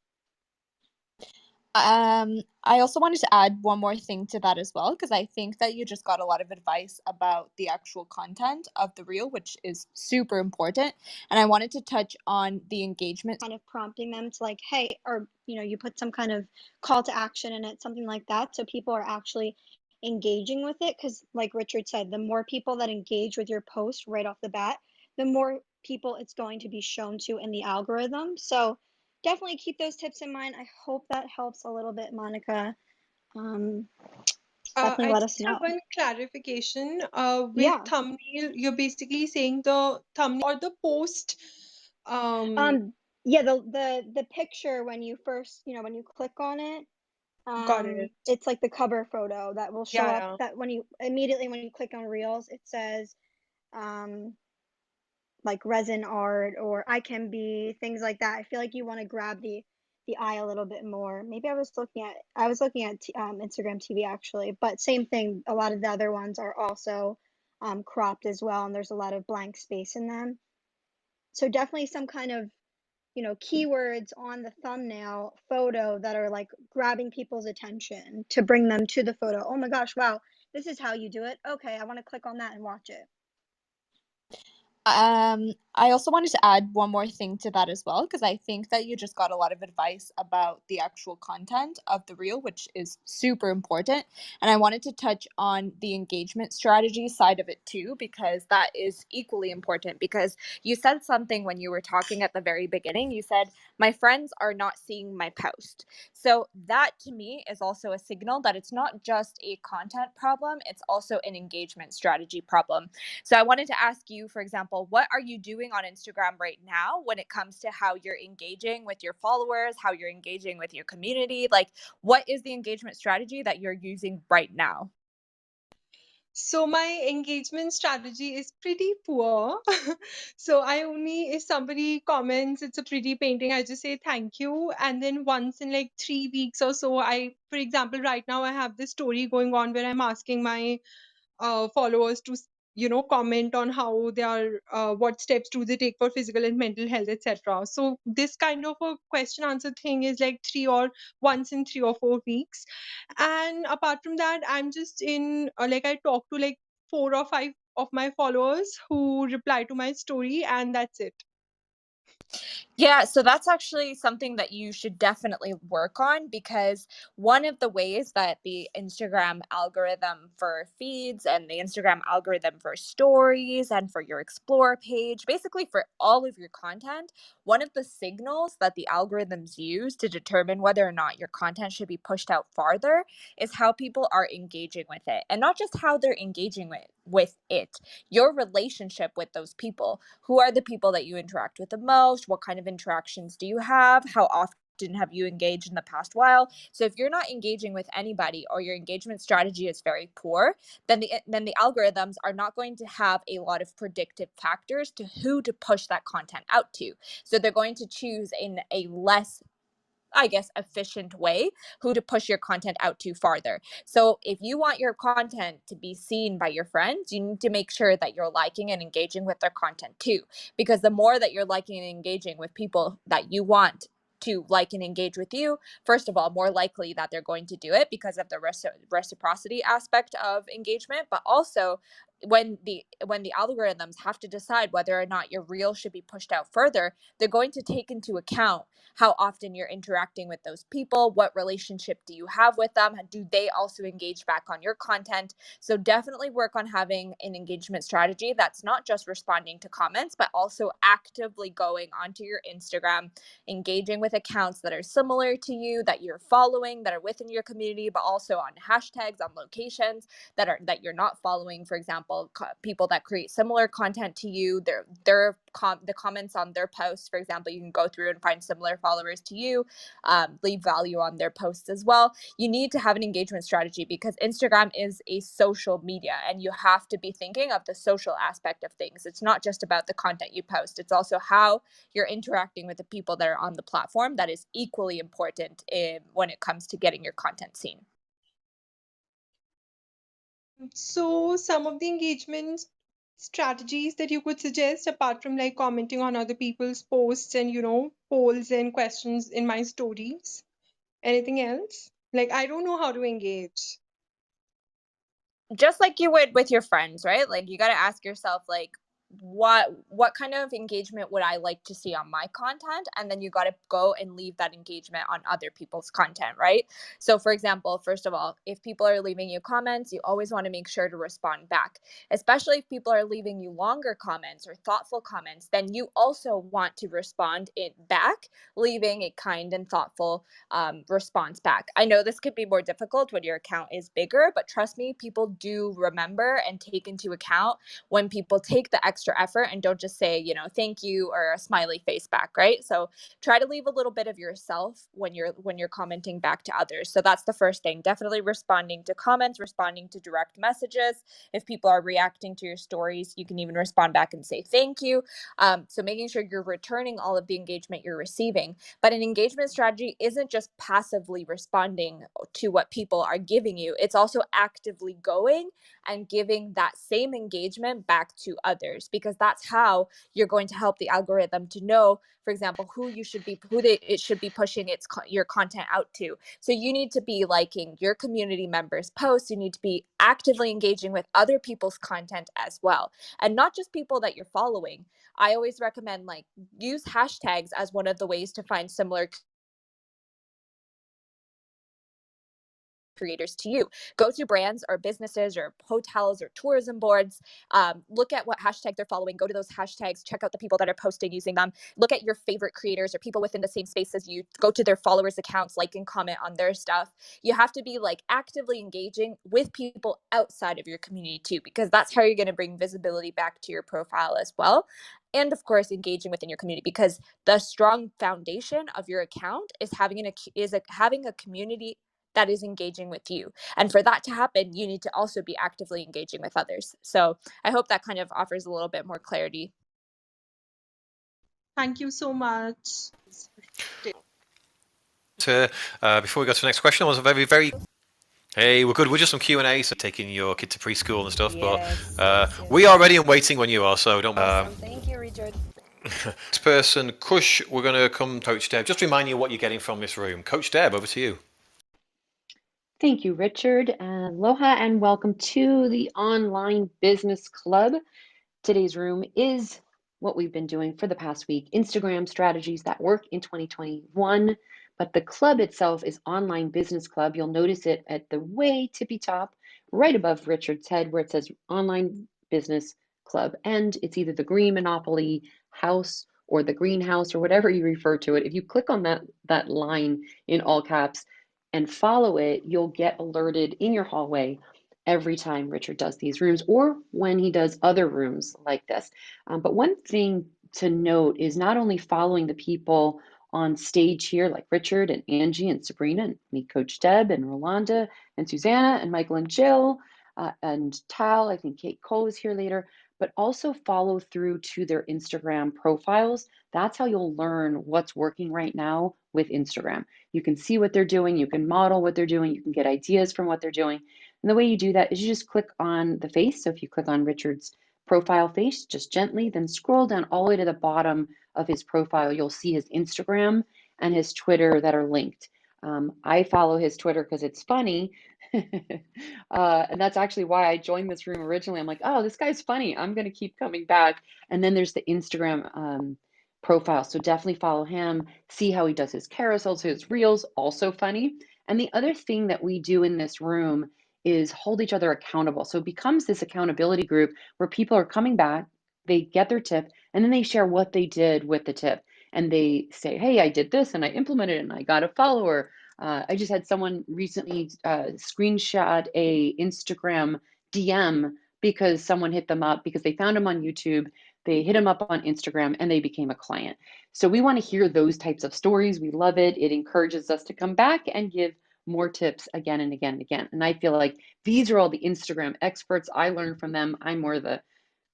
I also wanted to add one more thing to that as well, because I think that you just got a lot of advice about the actual content of the reel, which is super important. And I wanted to touch on the engagement. Kind of prompting them to like, hey, or you put some kind of call to action in it, something like that, so people are actually engaging with it. Because like Richard said, the more people that engage with your post right off the bat, the more people it's going to be shown to in the algorithm. So definitely keep those tips in mind. I hope that helps a little bit, Monica. Definitely I let just us have know. one clarification. With Yeah. thumbnail, you're basically saying the thumbnail or the post. Yeah, the picture when you first, when you click on it, Got it. it's like the cover photo that will show Yeah, up, yeah. that when you immediately when you click on Reels, it says um like resin art or I can be, things like that. I feel like you want to grab the eye a little bit more. Maybe I was looking at Instagram TV actually, but same thing. A lot of the other ones are also cropped as well, and there's a lot of blank space in them. So definitely some kind of keywords on the thumbnail photo that are like grabbing people's attention to bring them to the photo. Oh my gosh, wow, this is how you do it. Okay, I want to click on that and watch it. I also wanted to add one more thing to that as well, because I think that you just got a lot of advice about the actual content of the reel, which is super important. And I wanted to touch on the engagement strategy side of it too, because that is equally important. Because you said something when you were talking at the very beginning. You said, my friends are not seeing my post. So that to me is also a signal that it's not just a content problem, it's also an engagement strategy problem. So I wanted to ask you, for example, what are you doing on Instagram right now when it comes to how you're engaging with your followers, how you're engaging with your community? Like, what is the engagement strategy that you're using right now? So my engagement strategy is pretty poor. So I only, if somebody comments it's a pretty painting, I just say thank you. And then once in like 3 weeks or so, for example, right now I have this story going on where I'm asking my followers to comment on how they are, what steps do they take for physical and mental health, etc. So this kind of a question answer thing is like once in 3 or 4 weeks. And apart from that, I'm just in like I talk to like 4 or 5 of my followers who reply to my story, and that's it. Yeah, so that's actually something that you should definitely work on, because one of the ways that the Instagram algorithm for feeds and the Instagram algorithm for stories and for your explore page, basically for all of your content, one of the signals that the algorithms use to determine whether or not your content should be pushed out farther is how people are engaging with it. And not just how they're engaging with it, your relationship with those people. Who are the people that you interact with the most? What kind of interactions do you have? How often have you engaged in the past while? So if you're not engaging with anybody, or your engagement strategy is very poor, then the algorithms are not going to have a lot of predictive factors to who to push that content out to. So they're going to choose in a less, I guess, efficient way who to push your content out to farther. So if you want your content to be seen by your friends, you need to make sure that you're liking and engaging with their content too. Because the more that you're liking and engaging with people that you want to like and engage with you, first of all, more likely that they're going to do it because of the reciprocity aspect of engagement. But also, when the algorithms have to decide whether or not your reel should be pushed out further, they're going to take into account how often you're interacting with those people, what relationship do you have with them, do they also engage back on your content. So definitely work on having an engagement strategy that's not just responding to comments, but also actively going onto your Instagram, engaging with accounts that are similar to you, that you're following, that are within your community, but also on hashtags, on locations that you're not following. For example, people that create similar content to you, the comments on their posts, for example, you can go through and find similar followers to you, leave value on their posts as well. You need to have an engagement strategy, because Instagram is a social media, and you have to be thinking of the social aspect of things. It's not just about the content you post, it's also how you're interacting with the people that are on the platform that is equally important when it comes to getting your content seen. So some of the engagement strategies that you could suggest, apart from like commenting on other people's posts and polls and questions in my stories. Anything else? Like, I don't know how to engage. Just like you would with your friends, right? Like you got to ask yourself like what kind of engagement would I like to see on my content, and then you got to go and leave that engagement on other people's content, right? So for example, first of all, if people are leaving you comments, you always want to make sure to respond back, especially if people are leaving you longer comments or thoughtful comments. Then you also want to respond it back, leaving a kind and thoughtful response back. I know this could be more difficult when your account is bigger, but trust me, people do remember and take into account when people take the extra effort and don't just say, you know, thank you or a smiley face back, right? So try to leave a little bit of yourself when you're commenting back to others. So that's the first thing. Definitely responding to comments, responding to direct messages. If people are reacting to your stories, you can even respond back and say thank you. So making sure you're returning all of the engagement you're receiving. But an engagement strategy isn't just passively responding to what people are giving you. It's also actively going and giving that same engagement back to others, because that's how you're going to help the algorithm to know, for example, it should be pushing your content out to. So you need to be liking your community members' posts. You need to be actively engaging with other people's content as well, and not just people that you're following. I always recommend like use hashtags as one of the ways to find similar creators to you. Go to brands or businesses or hotels or tourism boards. Look at what hashtags they're following. Go to those hashtags. Check out the people that are posting using them. Look at your favorite creators or people within the same space as you. Go to their followers' accounts, like and comment on their stuff. You have to be like actively engaging with people outside of your community too, because that's how you're going to bring visibility back to your profile as well. And of course, engaging within your community, because the strong foundation of your account is having a community that is engaging with you. And for that to happen, you need to also be actively engaging with others. So I hope that kind of offers a little bit more clarity. Thank you so much. Before we go to the next question, I was very. Hey, we're good. We're just some Q&A, so taking your kid to preschool and stuff. Yes, But yes, we are ready and waiting when you are, so don't. awesome. Thank you, Richard. Next person, Kush, we're going to come Coach Deb. Just remind you what you're getting from this room. Coach Deb, over to you. Thank you, Richard. Aloha and welcome to the Online Business Club. Today's room is what we've been doing for the past week, Instagram strategies that work in 2021. But the club itself is Online Business Club. You'll notice it at the way tippy top, right above Richard's head, where it says Online Business Club. And it's either the Green Monopoly house or the greenhouse or whatever you refer to it. If you click on that line in all caps and follow it, you'll get alerted in your hallway every time Richard does these rooms or when he does other rooms like this. But one thing to note is not only following the people on stage here, like Richard and Angie and Sabrina and me, Coach Deb and Rolanda and Susanna and Michael and Jill and Tal. I think Kate Cole is here later, but also follow through to their Instagram profiles. That's how you'll learn what's working right now with Instagram. You can see what they're doing, you can model what they're doing, you can get ideas from what they're doing. And the way you do that is you just click on the face. So if you click on Richard's profile face, just gently, then scroll down all the way to the bottom of his profile. You'll see his Instagram and his Twitter that are linked. I follow his Twitter because it's funny. And that's actually why I joined this room originally. I'm like, oh, this guy's funny. I'm going to keep coming back. And then there's the Instagram profile. So definitely follow him, see how he does his carousels, his reels, also funny. And the other thing that we do in this room is hold each other accountable. So it becomes this accountability group where people are coming back, they get their tip, and then they share what they did with the tip. And they say, hey, I did this and I implemented it and I got a follower. I just had someone recently screenshot a Instagram DM because someone hit them up because they found him on YouTube. They hit him up on Instagram and they became a client. So we want to hear those types of stories. We love it. It encourages us to come back and give more tips again and again and again. And I feel like these are all the Instagram experts. I learn from them. I'm more the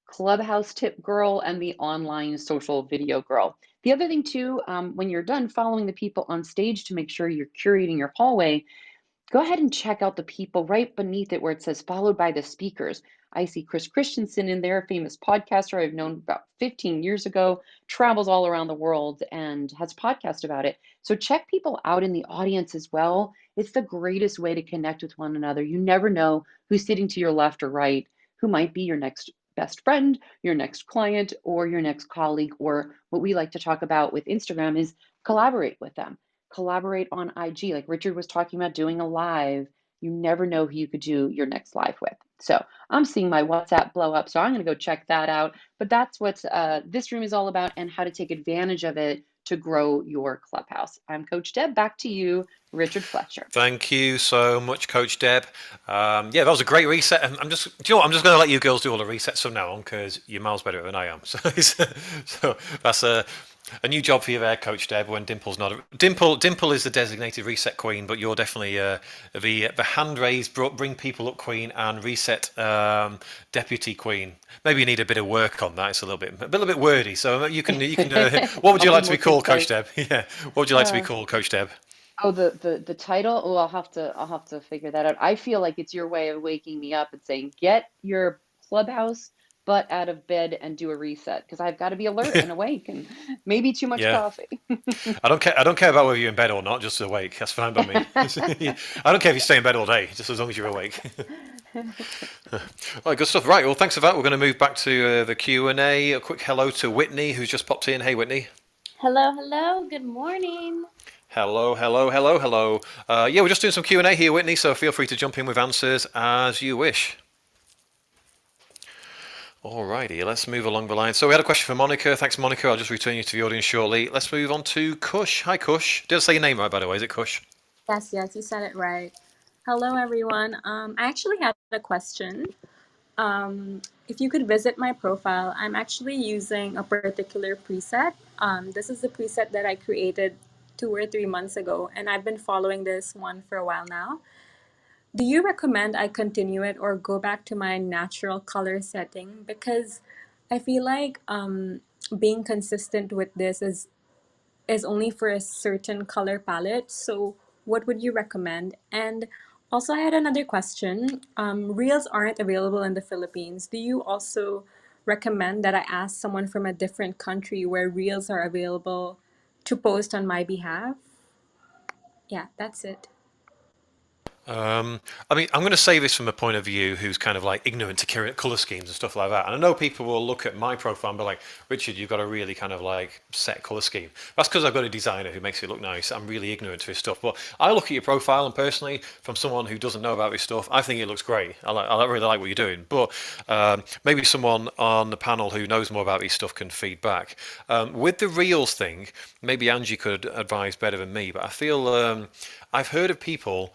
Clubhouse tip girl and the online social video girl. The other thing too, when you're done following the people on stage to make sure you're curating your hallway, go ahead and check out the people right beneath it where it says followed by the speakers. I see Chris Christensen in there, famous podcaster I've known about 15 years ago, travels all around the world and has a podcast about it. So check people out in the audience as well. It's the greatest way to connect with one another. You never know who's sitting to your left or right, who might be your next best friend, your next client, or your next colleague, or what we like to talk about with Instagram is collaborate with them. Collaborate on IG, like Richard was talking about doing a live. You never know who you could do your next live with. So I'm seeing my WhatsApp blow up, so I'm going to go check that out. But that's what this room is all about and how to take advantage of it to grow your clubhouse. I'm Coach Deb. Back to you, Richard Fletcher. Thank you so much, Coach Deb. Yeah, that was a great reset. And I'm just, do you know what? I'm just going to let you girls do all the resets from now on because you're miles better than I am. So that's a new job for you there, Coach Deb. When Dimple's not Dimple is the designated reset queen, but you're definitely the hand raised, bring people up queen, and reset deputy queen. Maybe you need a bit of work on that. It's a little bit wordy. So you can. What would you like to be called, Coach Deb? Yeah. What would you like to be called, Coach Deb? Oh, the title? Oh, I'll have to figure that out. I feel like it's your way of waking me up and saying, get your clubhouse butt out of bed and do a reset because I've got to be alert and awake and maybe too much Yeah. coffee. I don't care about whether you're in bed or not, just awake. That's fine by me. I don't care if you stay in bed all day, just as long as you're awake. All right, good stuff. Right, well, thanks for that. We're going to move back to the Q&A. A quick hello to Whitney, who's just popped in. Hey, Whitney. Hello. Good morning. Hello. Yeah, we're just doing some Q&A here, Whitney, so feel free to jump in with answers as you wish. Alrighty, let's move along the line. So we had a question from Monica. Thanks, Monica. I'll just return you to the audience shortly. Let's move on to Kush. Hi, Kush. Did I say your name right, by the way? Is it Kush? Yes, you said it right. Hello, everyone. I actually had a question. If you could visit my profile, I'm actually using a particular preset. This is the preset that I created 2 or 3 months ago, and I've been following this one for a while now. Do you recommend I continue it or go back to my natural color setting? Because I feel like being consistent with this is only for a certain color palette. So what would you recommend? And also I had another question. Reels aren't available in the Philippines. Do you also recommend that I ask someone from a different country where Reels are available to post on my behalf? Yeah, that's it. I mean, I'm going to say this from a point of view who's kind of like ignorant to color schemes and stuff like that. And I know people will look at my profile and be like, Richard, you've got a really kind of like set color scheme. That's because I've got a designer who makes it look nice. I'm really ignorant to his stuff. But I look at your profile and personally, from someone who doesn't know about this stuff, I think it looks great. I really like what you're doing. But maybe someone on the panel who knows more about this stuff can feed back. With the Reels thing, maybe Angie could advise better than me. But I feel I've heard of people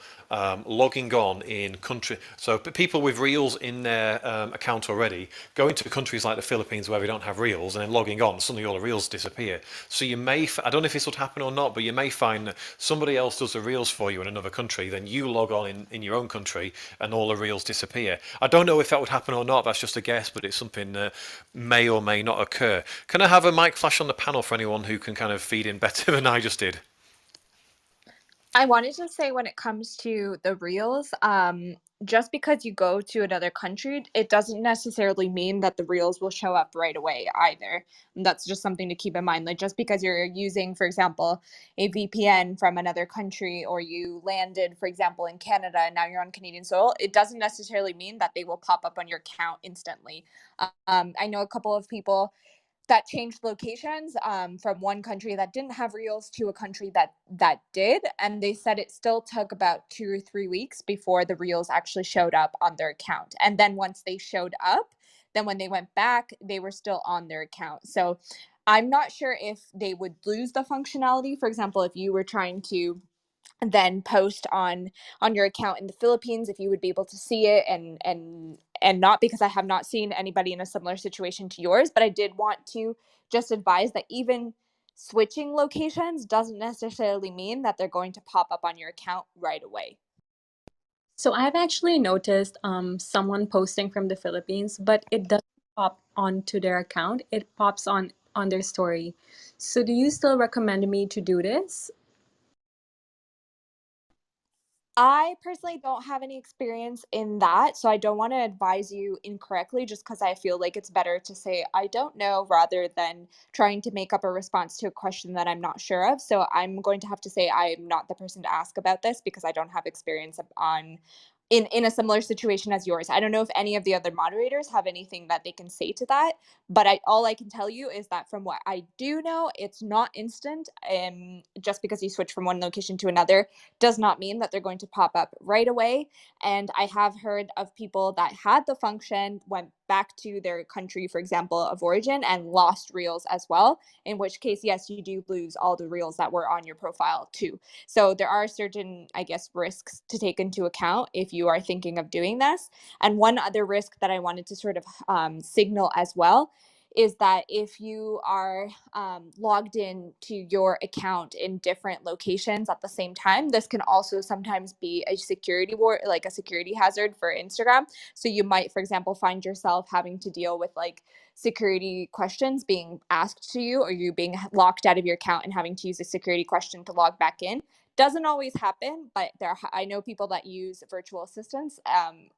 logging on in country, so people with Reels in their account already, going to countries like the Philippines where we don't have Reels, and then logging on, suddenly all the Reels disappear. So you may, I don't know if this would happen or not, but you may find that somebody else does the Reels for you in another country, then you log on in your own country, and all the Reels disappear. I don't know if that would happen or not, that's just a guess, but it's something that may or may not occur. Can I have a mic flash on the panel for anyone who can kind of feed in better than I just did? I wanted to say when it comes to the reels, just because you go to another country, it doesn't necessarily mean that the reels will show up right away either. And that's just something to keep in mind. Like just because you're using, for example, a VPN from another country, or you landed, for example, in Canada and now you're on Canadian soil, it doesn't necessarily mean that they will pop up on your account instantly. I know a couple of people that changed locations from one country that didn't have reels to a country that did, and they said it still took about 2 or 3 weeks before the reels actually showed up on their account. And then once they showed up, then when they went back, they were still on their account. So I'm not sure if they would lose the functionality. For example, if you were trying to then post on your account in the Philippines, if you would be able to see it, and not, because I have not seen anybody in a similar situation to yours, but I did want to just advise that even switching locations doesn't necessarily mean that they're going to pop up on your account right away. So I've actually noticed someone posting from the Philippines, but it doesn't pop onto their account. It pops on their story. So do you still recommend me to do this? I personally don't have any experience in that, so I don't want to advise you incorrectly just because I feel like it's better to say I don't know rather than trying to make up a response to a question that I'm not sure of. So I'm going to have to say I'm not the person to ask about this because I don't have experience on in a similar situation as yours. I don't know if any of the other moderators have anything that they can say to that, but all I can tell you is that from what I do know, it's not instant. Just because you switch from one location to another does not mean that they're going to pop up right away. And I have heard of people that had the function, went back to their country, for example, of origin, and lost reels as well, in which case, yes, you do lose all the reels that were on your profile too. So there are certain, I guess, risks to take into account if you are thinking of doing this. And one other risk that I wanted to sort of signal as well is that if you are logged in to your account in different locations at the same time, this can also sometimes be a security like a security hazard for Instagram. So you might, for example, find yourself having to deal with like security questions being asked to you, or you being locked out of your account and having to use a security question to log back in. Doesn't always happen, but I know people that use virtual assistants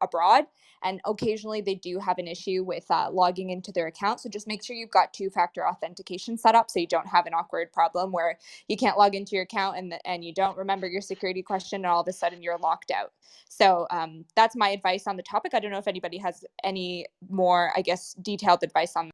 abroad, and occasionally they do have an issue with logging into their account. So just make sure you've got two-factor authentication set up so you don't have an awkward problem where you can't log into your account and you don't remember your security question and all of a sudden you're locked out. So that's my advice on the topic. I don't know if anybody has any more, I guess, detailed advice on that.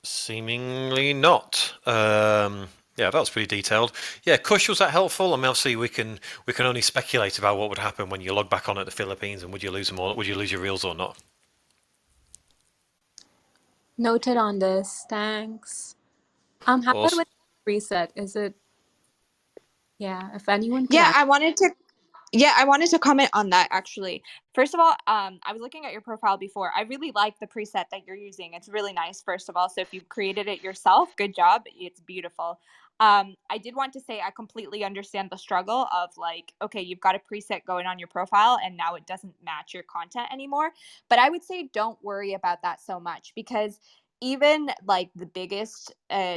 Seemingly not. Yeah, that was pretty detailed. Yeah, Kush, was that helpful? I mean, obviously we can only speculate about what would happen when you log back on at the Philippines, and would you lose them or would you lose your reels or not? Noted on this. Thanks. How about Awesome. with preset? Is it? Yeah, if anyone could Yeah, add. I wanted to comment on that actually. First of all, I was looking at your profile before. I really like the preset that you're using. It's really nice, first of all. So if you created it yourself, good job. It's beautiful. I did want to say I completely understand the struggle of like, okay, you've got a preset going on your profile and now it doesn't match your content anymore. But I would say don't worry about that so much because even like the biggest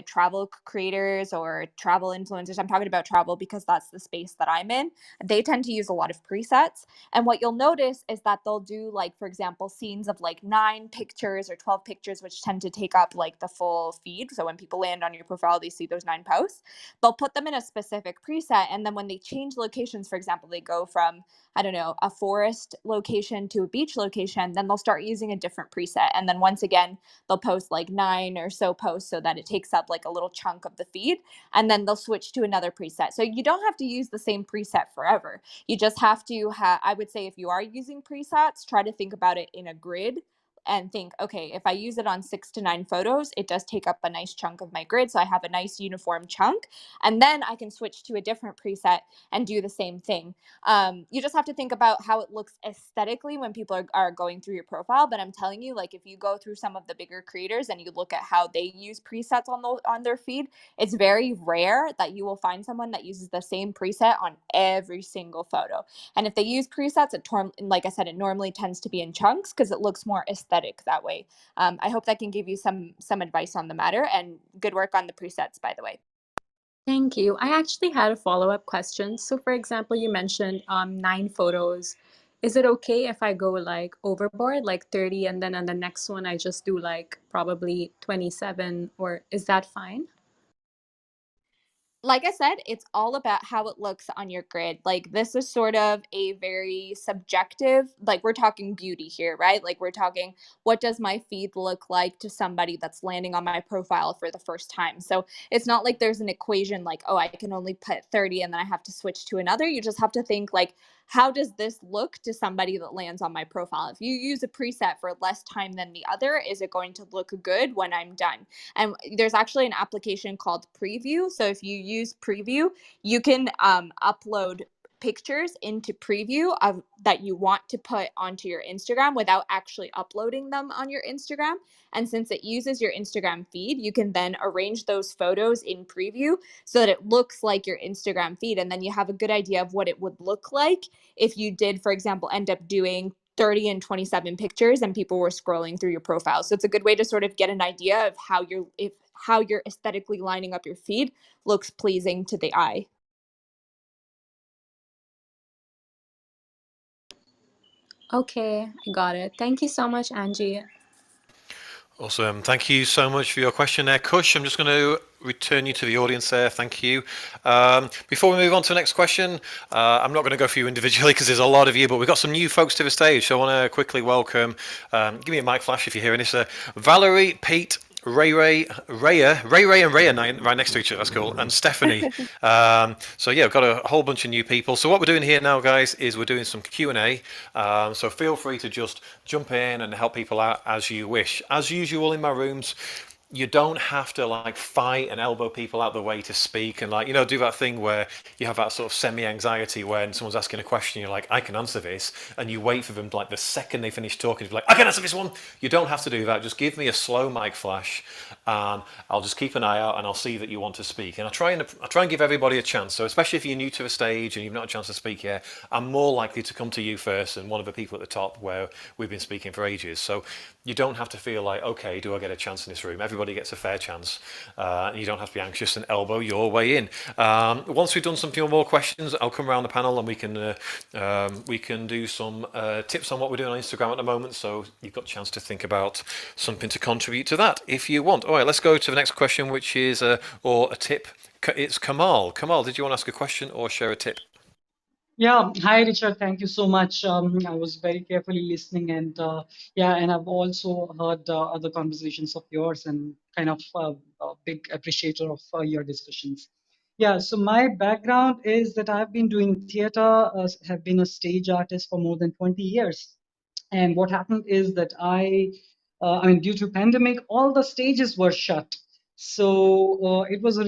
travel creators or travel influencers, I'm talking about travel because that's the space that I'm in, they tend to use a lot of presets. And what you'll notice is that they'll do, like, for example, scenes of like 9 pictures or 12 pictures, which tend to take up like the full feed. So when people land on your profile, they see those 9 posts. They'll put them in a specific preset. And then when they change locations, for example, they go from, I don't know, a forest location to a beach location, then they'll start using a different preset. And then once again, they'll post like 9 or so posts so that it takes up like a little chunk of the feed, and then they'll switch to another preset. So you don't have to use the same preset forever. You just have to I would say if you are using presets, try to think about it in a grid and think, okay, if I use it on 6 to 9 photos, it does take up a nice chunk of my grid. So I have a nice uniform chunk. And then I can switch to a different preset and do the same thing. You just have to think about how it looks aesthetically when people are going through your profile. But I'm telling you, like, if you go through some of the bigger creators and you look at how they use presets on their feed, it's very rare that you will find someone that uses the same preset on every single photo. And if they use presets, like I said, it normally tends to be in chunks because it looks more aesthetic that way. I hope that can give you some advice on the matter, and good work on the presets, by the way. Thank you. I actually had a follow-up question. So for example, you mentioned 9 photos. Is it okay if I go like overboard, like 30, and then on the next one I just do like probably 27, or is that fine? Like I said, it's all about how it looks on your grid. Like, this is sort of a very subjective, like, we're talking beauty here, right? Like, we're talking, what does my feed look like to somebody that's landing on my profile for the first time? So it's not like there's an equation like, oh, I can only put 30 and then I have to switch to another. You just have to think like, how does this look to somebody that lands on my profile? If you use a preset for less time than the other, is it going to look good when I'm done? And there's actually an application called Preview. So if you use Preview, you can upload pictures into Preview of that you want to put onto your Instagram without actually uploading them on your Instagram. And since it uses your Instagram feed, you can then arrange those photos in Preview so that it looks like your Instagram feed. And then you have a good idea of what it would look like if you did, for example, end up doing 30 and 27 pictures and people were scrolling through your profile. So it's a good way to sort of get an idea of how you're aesthetically lining up your feed looks pleasing to the eye. Okay, I got it. Thank you so much, Angie. Awesome. Thank you so much for your question there, Kush. I'm just going to return you to the audience there. Thank you. Before we move on to the next question, I'm not going to go for you individually because there's a lot of you, but we've got some new folks to the stage. So I want to quickly welcome, give me a mic flash if you're hearing this, Valerie, Pete, Ray, and Raya right next to each other. That's cool. And Stephanie. So yeah, we've got a whole bunch of new people. So what we're doing here now, guys, is we're doing some Q&A. So feel free to just jump in and help people out as you wish. As usual in my rooms, you don't have to like fight and elbow people out the way to speak and like, you know, do that thing where you have that sort of semi-anxiety when someone's asking a question, you're like, I can answer this, and you wait for them like the second they finish talking to be like, I can answer this one. You don't have to do that. Just give me a slow mic flash and I'll just keep an eye out and I'll see that you want to speak. And I try and give everybody a chance. So especially if you're new to the stage and you've not had a chance to speak yet, I'm more likely to come to you first and one of the people at the top where we've been speaking for ages. So you don't have to feel like, okay, do I get a chance in this room? Everybody gets a fair chance. And you don't have to be anxious and elbow your way in. Once we've done some few more questions, I'll come around the panel and we can do some tips on what we're doing on Instagram at the moment. So you've got a chance to think about something to contribute to that if you want. All right, let's go to the next question, which is, or a tip. It's Kamal. Kamal, did you want to ask a question or share a tip? Yeah, hi Richard. Thank you so much. I was very carefully listening, and and I've also heard other conversations of yours, and kind of a big appreciator of your discussions. Yeah, so my background is that I've been doing theater, have been a stage artist for more than 20 years. And what happened is that I mean, due to pandemic, all the stages were shut. So it was a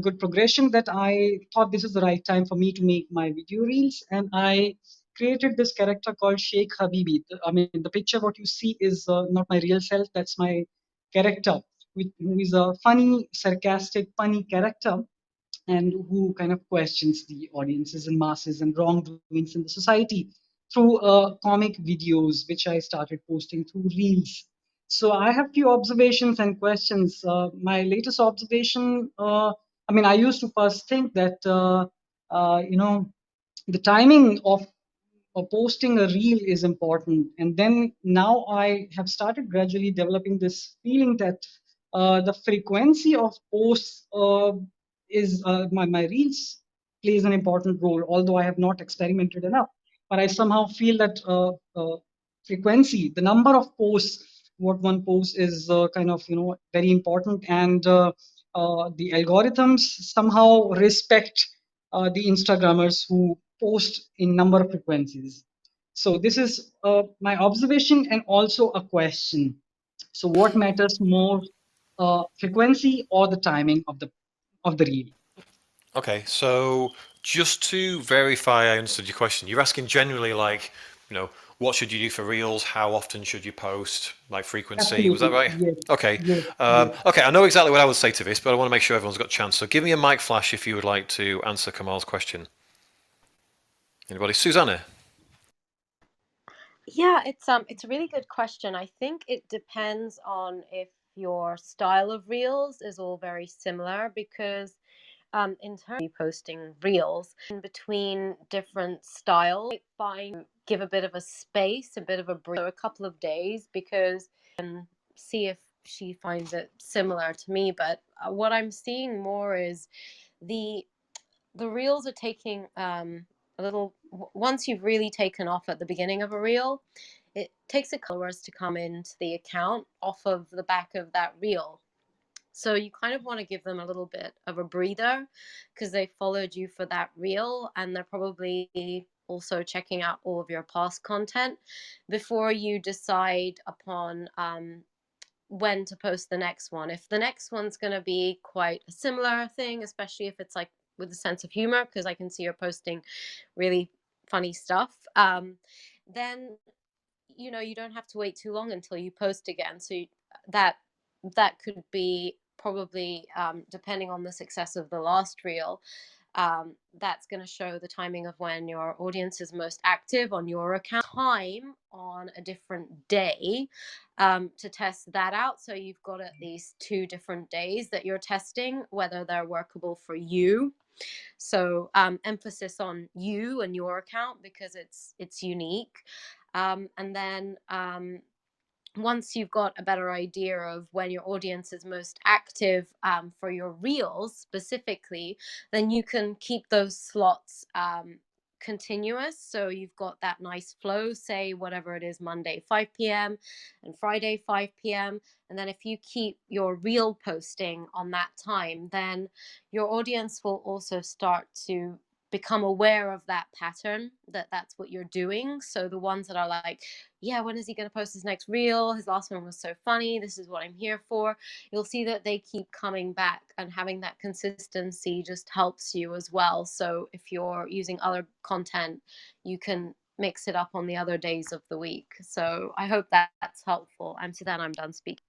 good progression that I thought this is the right time for me to make my video reels. And I created this character called Sheikh Habibi. I mean, the picture, what you see is not my real self. That's my character, who is a funny, sarcastic, funny character, and who kind of questions the audiences and masses and wrongdoings in the society through comic videos, which I started posting through Reels. So I have few observations and questions. My latest observation, I mean, I used to first think that, the timing of posting a reel is important. And then now I have started gradually developing this feeling that the frequency of posts is my reels plays an important role, although I have not experimented enough. But I somehow feel that frequency, the number of posts, what one posts is kind of, very important. And the algorithms somehow respect the Instagrammers who post in number of frequencies. So this is my observation and also a question. So what matters more, frequency or the timing of the reel? Okay, so just to verify I understood your question, you're asking generally like, what should you do for reels? How often should you post? Like frequency? Was that Absolutely. right? Yes. Okay. Yes. Yes. Okay, I know exactly what I would say to this, but I want to make sure everyone's got a chance. So give me a mic flash if you would like to answer Kamal's question. Anybody? Susanna? Yeah, it's a really good question. I think it depends on if your style of reels is all very similar, because in terms of posting reels in between different styles, give a bit of a space, a bit of a break, a couple of days, because see if she finds it similar to me. But what I'm seeing more is the reels are taking a little, once you've really taken off at the beginning of a reel, it takes a couple hours to come into the account off of the back of that reel. So you kind of want to give them a little bit of a breather, because they followed you for that reel, and they're probably also checking out all of your past content before you decide upon when to post the next one. If the next one's going to be quite a similar thing, especially if it's like with a sense of humor, because I can see you're posting really funny stuff, then you don't have to wait too long until you post again. So that could be probably, depending on the success of the last reel, That's going to show the timing of when your audience is most active on your account, time on a different day to test that out. So you've got at least 2 different days that you're testing whether they're workable for you. So emphasis on you and your account because it's unique. And then once you've got a better idea of when your audience is most active for your reels specifically, then you can keep those slots continuous. So you've got that nice flow, say whatever it is, Monday 5 p.m. and Friday 5 p.m. And then if you keep your reel posting on that time, then your audience will also start to become aware of that pattern, that that's what you're doing. So the ones that are like, yeah, when is he going to post his next reel? His last one was so funny. This is what I'm here for. You'll see that they keep coming back, and having that consistency just helps you as well. So if you're using other content, you can mix it up on the other days of the week. So I hope that's helpful. I'm Suzanne. I'm done speaking.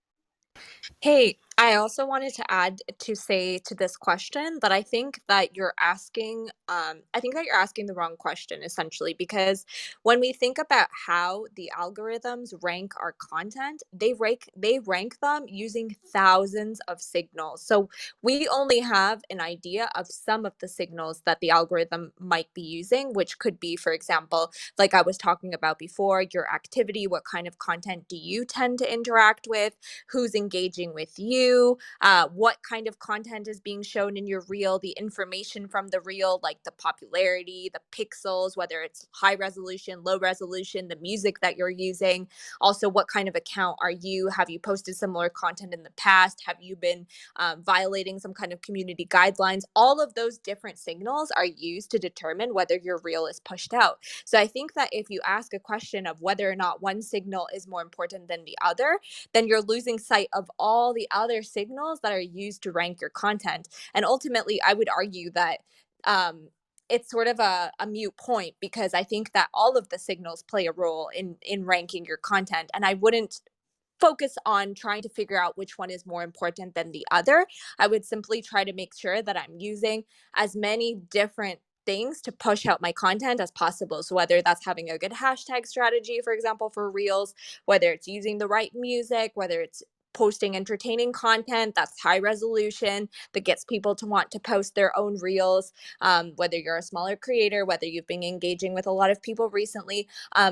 Hey, I also wanted to add to say to this question that I think that you're asking, you're asking the wrong question essentially, because when we think about how the algorithms rank our content, they rank them using thousands of signals. So we only have an idea of some of the signals that the algorithm might be using, which could be, for example, like I was talking about before, your activity, what kind of content do you tend to interact with? Who's engaging with you, what kind of content is being shown in your reel, the information from the reel, like the popularity, the pixels, whether it's high resolution, low resolution, the music that you're using. Also, what kind of account are you? Have you posted similar content in the past? Have you been violating some kind of community guidelines? All of those different signals are used to determine whether your reel is pushed out. So I think that if you ask a question of whether or not one signal is more important than the other, then you're losing sight of all the other signals that are used to rank your content. And ultimately, I would argue that it's sort of a mute point, because I think that all of the signals play a role in ranking your content. And I wouldn't focus on trying to figure out which one is more important than the other. I would simply try to make sure that I'm using as many different things to push out my content as possible. So whether that's having a good hashtag strategy, for example, for reels, whether it's using the right music, whether it's posting entertaining content that's high resolution that gets people to want to post their own reels, whether you're a smaller creator, whether you've been engaging with a lot of people recently.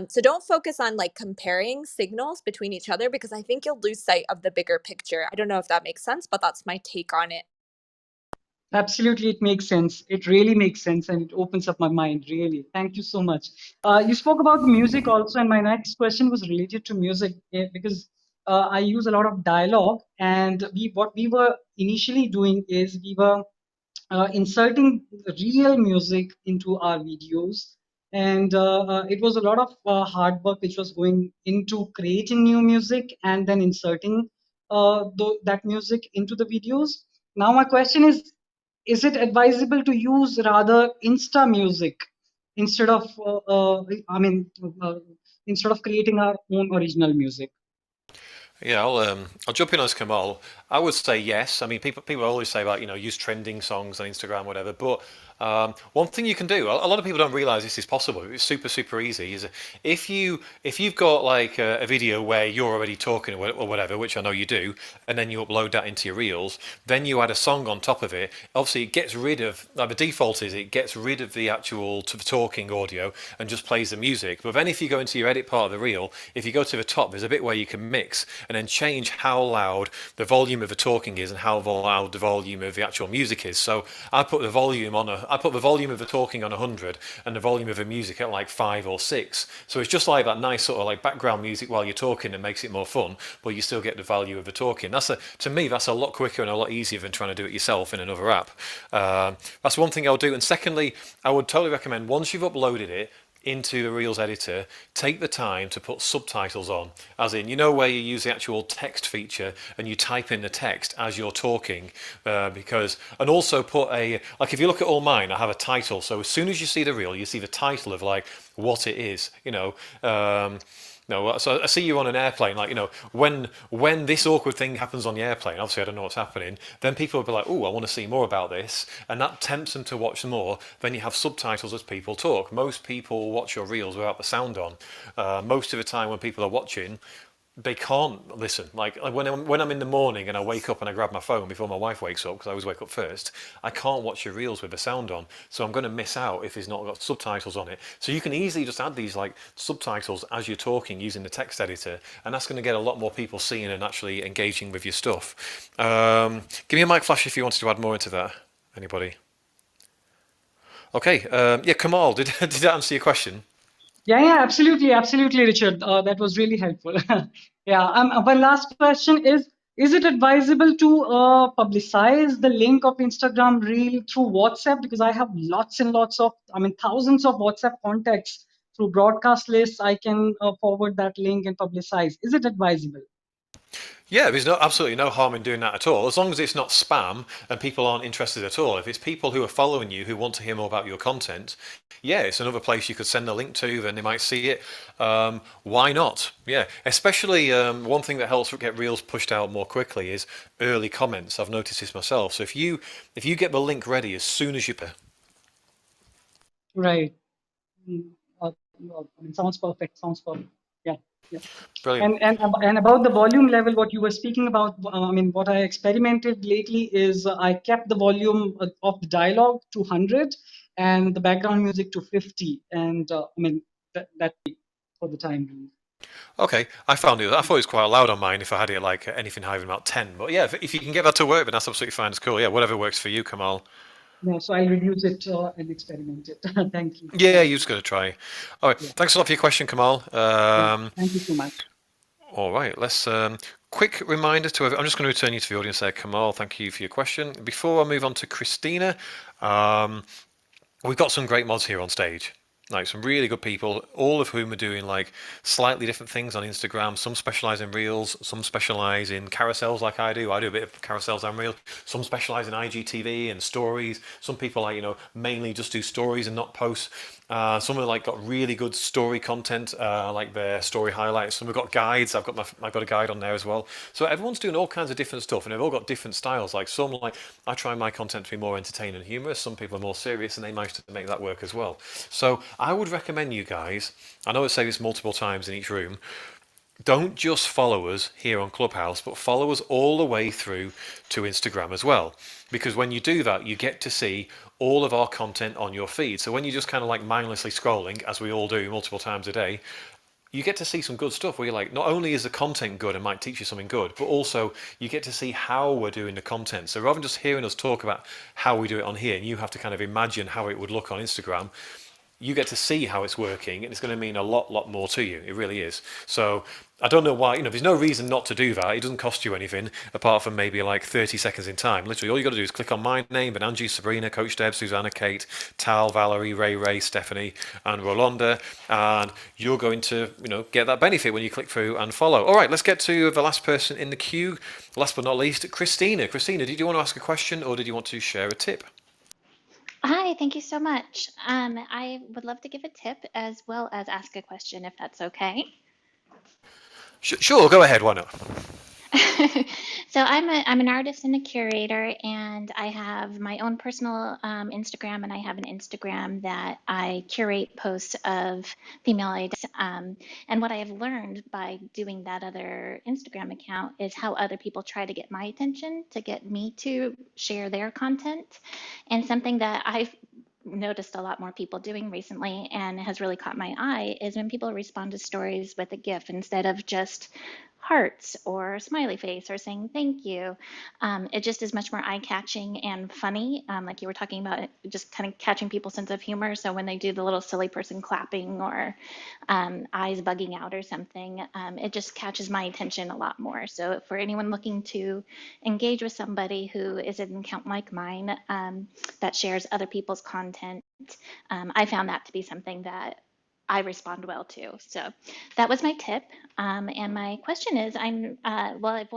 So don't focus on like comparing signals between each other, because I think you'll lose sight of the bigger picture. I don't know if that makes sense, but that's my take on it. Absolutely, it makes sense. It really makes sense, and it opens up my mind, really. Thank you so much. You spoke about music also, and my next question was related to music because I use a lot of dialogue, and what we were initially doing is we were inserting real music into our videos. And it was a lot of hard work which was going into creating new music and then inserting that music into the videos. Now, my question is it advisable to use rather Insta music instead of, uh, instead of creating our own original music? Yeah, I'll jump in as Kamal. I would say yes. I mean, people always say about use trending songs on Instagram, whatever. But one thing you can do, a lot of people don't realize this is possible. It's super easy. Is if you've got like a video where you're already talking or whatever, which I know you do, and then you upload that into your reels, then you add a song on top of it. Obviously, it gets rid of like the default is it gets rid of the actual talking audio and just plays the music. But then if you go into your edit part of the reel, if you go to the top, there's a bit where you can mix and then change how loud the volume of the talking is and how loud the volume of the actual music is. So I put the volume of the talking on 100 and the volume of the music at like 5 or 6. So it's just like that nice sort of like background music while you're talking and makes it more fun, but you still get the value of the talking. To me, that's a lot quicker and a lot easier than trying to do it yourself in another app. That's one thing I'll do. And secondly, I would totally recommend once you've uploaded it into the Reels editor, take the time to put subtitles on, as in, where you use the actual text feature and you type in the text as you're talking, and also put like if you look at all mine, I have a title, so as soon as you see the reel, you see the title of like what it is, No, so I see you on an airplane, like, when this awkward thing happens on the airplane, obviously I don't know what's happening, then people will be like, oh, I want to see more about this, and that tempts them to watch more. Then you have subtitles as people talk. Most people watch your reels without the sound on. Most of the time when people are watching, they can't listen. Like when I'm in the morning and I wake up and I grab my phone before my wife wakes up, because I always wake up first, I can't watch your reels with the sound on, so I'm going to miss out if it's not got subtitles on it. So you can easily just add these like subtitles as you're talking using the text editor, and that's going to get a lot more people seeing and actually engaging with your stuff. Give me a mic flash if you wanted to add more into that. Anybody? Okay. Yeah, Kamal, did that answer your question? Yeah, absolutely, Richard. That was really helpful. Yeah, one last question is it advisable to publicize the link of Instagram Reel through WhatsApp? Because I have lots and lots of, thousands of WhatsApp contacts through broadcast lists. I can forward that link and publicize. Is it advisable? Yeah, there's absolutely no harm in doing that at all, as long as it's not spam and people aren't interested at all. If it's people who are following you who want to hear more about your content, yeah, it's another place you could send a link to, then they might see it. Why not? Yeah, especially one thing that helps get reels pushed out more quickly is early comments. I've noticed this myself. So if you get the link ready as soon as you Right. Mm, sounds perfect. Sounds perfect. Yeah. Yeah. brilliant. And about the volume level, what you were speaking about, what I experimented lately is I kept the volume of the dialogue to 100 and the background music to 50, and that for the time being. Okay, I thought it was quite loud on mine if I had it like anything higher than about 10. But yeah, if you can get that to work, then that's absolutely fine. It's cool. Yeah, whatever works for you, Kamal. Yeah, so I'll reduce it and experiment it. Thank you. Yeah, Thank you you. just got to try. All right, Yeah. thanks a lot for your question, Kamal. Yeah. Thank you so much. All right, let's quick reminder to I'm just going to return you to the audience there, Kamal. Thank you for your question. Before I move on to Christina, we've got some great mods here on stage. Like some really good people, all of whom are doing like slightly different things on Instagram. Some specialize in reels, some specialize in carousels like I do. I do a bit of carousels and reels. Some specialize in IGTV and stories. Some people mainly just do stories and not posts. Some have like got really good story content, like their story highlights. Some have got guides. I've got a guide on there as well. So everyone's doing all kinds of different stuff, and they've all got different styles. Like some, like I try my content to be more entertaining and humorous. Some people are more serious, and they manage to make that work as well. So I would recommend you guys. I know I say this multiple times in each room. Don't just follow us here on Clubhouse, but follow us all the way through to Instagram as well. Because when you do that, you get to see all of our content on your feed. So when you're just kind of like mindlessly scrolling, as we all do multiple times a day, you get to see some good stuff where you're like, not only is the content good and might teach you something good, but also you get to see how we're doing the content. So rather than just hearing us talk about how we do it on here, and you have to kind of imagine how it would look on Instagram, you get to see how it's working, and it's going to mean a lot more to you. It really is. So I don't know why, there's no reason not to do that. It doesn't cost you anything apart from maybe like 30 seconds in time. Literally, all you got to do is click on my name, and Angie, Sabrina, Coach Deb, Susanna, Kate, Tal, Valerie, Ray, Stephanie, and Rolanda, and you're going to, get that benefit when you click through and follow. All right, let's get to the last person in the queue. Last but not least, Christina. Christina, did you want to ask a question, or did you want to share a tip? Hi, thank you so much. I would love to give a tip as well as ask a question if that's okay. Sure, go ahead. Why not? So I'm an artist and a curator, and I have my own personal Instagram, and I have an Instagram that I curate posts of female identity. And what I have learned by doing that other Instagram account is how other people try to get my attention, to get me to share their content. And something that I've noticed a lot more people doing recently and has really caught my eye is when people respond to stories with a GIF instead of just hearts or smiley face or saying thank you. It just is much more eye-catching and funny, like you were talking about, just kind of catching people's sense of humor. So when they do the little silly person clapping or eyes bugging out or something, it just catches my attention a lot more. So for anyone looking to engage with somebody who is an account like mine that shares other people's content, I found that to be something that I respond well to. So that was my tip. And my question is, I've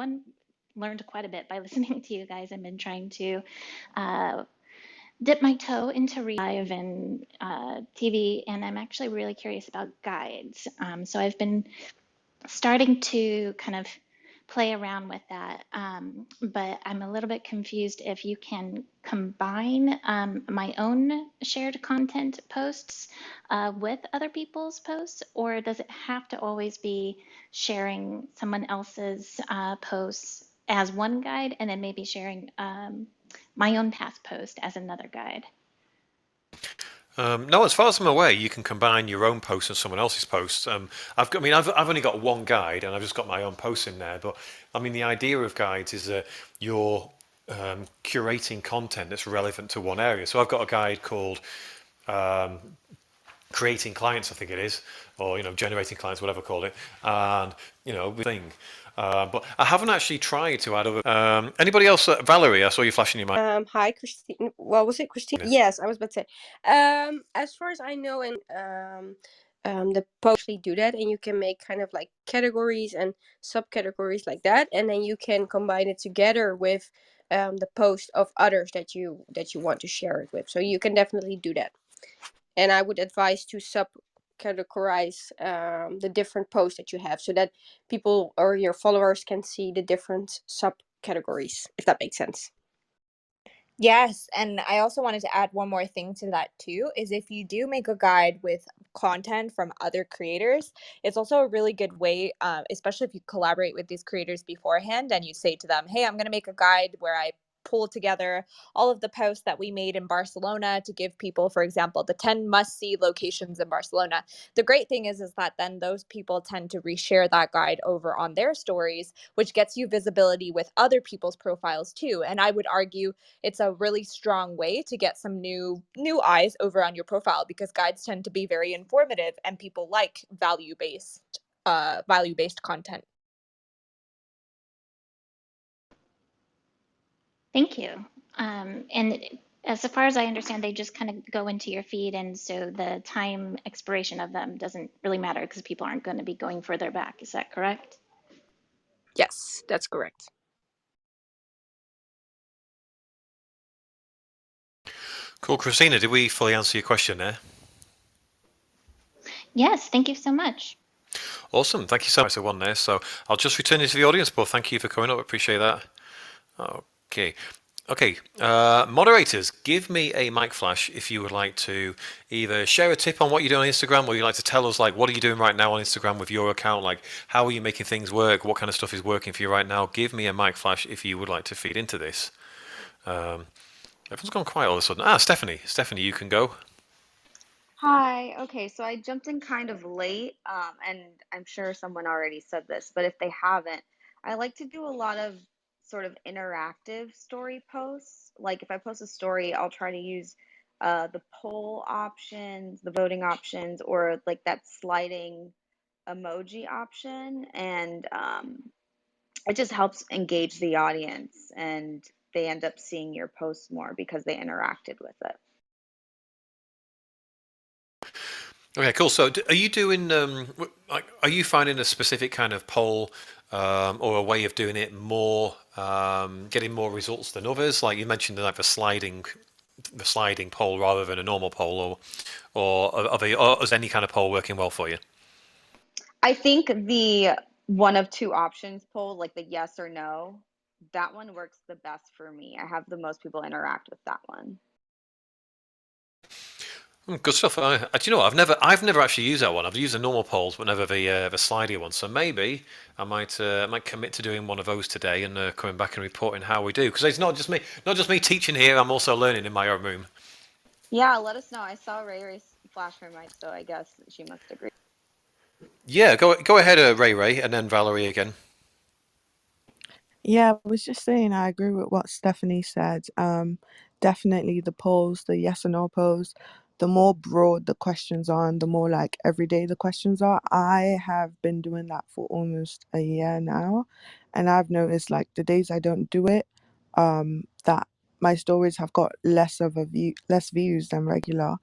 learned quite a bit by listening to you guys. I've been trying to dip my toe into live and TV, and I'm actually really curious about guides. So I've been starting to kind of play around with that. But I'm a little bit confused if you can combine my own shared content posts with other people's posts, or does it have to always be sharing someone else's posts as one guide and then maybe sharing my own past post as another guide? No, as far as I'm aware, you can combine your own post and someone else's posts. I've only got one guide, and I've just got my own posts in there. But I mean, the idea of guides is that you're curating content that's relevant to one area. So I've got a guide called creating clients, I think it is, or generating clients, whatever call it, and thing. But I haven't actually tried to add other. Anybody else? Valerie, I saw you flashing your mic. Hi, Christine. Well, was it Christine? Yes, I was about to say. As far as I know, and the post actually do that, and you can make kind of like categories and subcategories like that, and then you can combine it together with the post of others that you want to share it with. So you can definitely do that. And I would advise to subcategorize the different posts that you have, so that people or your followers can see the different subcategories, if that makes sense. Yes, and I also wanted to add one more thing to that too, is if you do make a guide with content from other creators, it's also a really good way, especially if you collaborate with these creators beforehand and you say to them, hey, I'm going to make a guide where I pull together all of the posts that we made in Barcelona to give people, for example, the 10 must-see locations in Barcelona. The great thing is that then those people tend to reshare that guide over on their stories, which gets you visibility with other people's profiles too. And I would argue it's a really strong way to get some new eyes over on your profile, because guides tend to be very informative and people like value-based content. Thank you. And as far as I understand, they just kind of go into your feed, and so the time expiration of them doesn't really matter because people aren't going to be going further back. Is that correct? Yes, that's correct. Cool, Christina. Did we fully answer your question there? Yes, thank you so much. Awesome. Thank you so much for one there. So I'll just return it to the audience, but thank you for coming up. Appreciate that. Okay. Moderators, give me a mic flash if you would like to either share a tip on what you do on Instagram, or you'd like to tell us, like, what are you doing right now on Instagram with your account? Like, how are you making things work? What kind of stuff is working for you right now? Give me a mic flash if you would like to feed into this. Everyone's gone quiet all of a sudden. Stephanie. Stephanie, you can go. Hi. Okay, so I jumped in kind of late, and I'm sure someone already said this, but if they haven't, I like to do a lot of sort of interactive story posts. Like if I post a story, I'll try to use the poll options, the voting options, or like that sliding emoji option, and it just helps engage the audience, and they end up seeing your posts more because they interacted with it. Okay, cool. So, are you doing are you finding a specific kind of poll or a way of doing it more, getting more results than others? Like you mentioned, like the sliding poll rather than a normal poll, or is any kind of poll working well for you? I think the one of two options poll, like the yes or no, that one works the best for me. I have the most people interact with that one. Good stuff. Do you know what? I've never actually used that one. I've used the normal polls, but never the slidey one. So maybe I might commit to doing one of those today and coming back and reporting how we do. Because it's not just me teaching here. I'm also learning in my own room. Yeah, let us know. I saw Ray flash her mic, so I guess she must agree. Yeah, go ahead, Ray, and then Valerie again. Yeah, I was just saying I agree with what Stephanie said. Definitely the polls, the yes or no polls, the more broad the questions are and the more like everyday the questions are. I have been doing that for almost a year now, and I've noticed like the days I don't do it, that my stories have got less views than regular.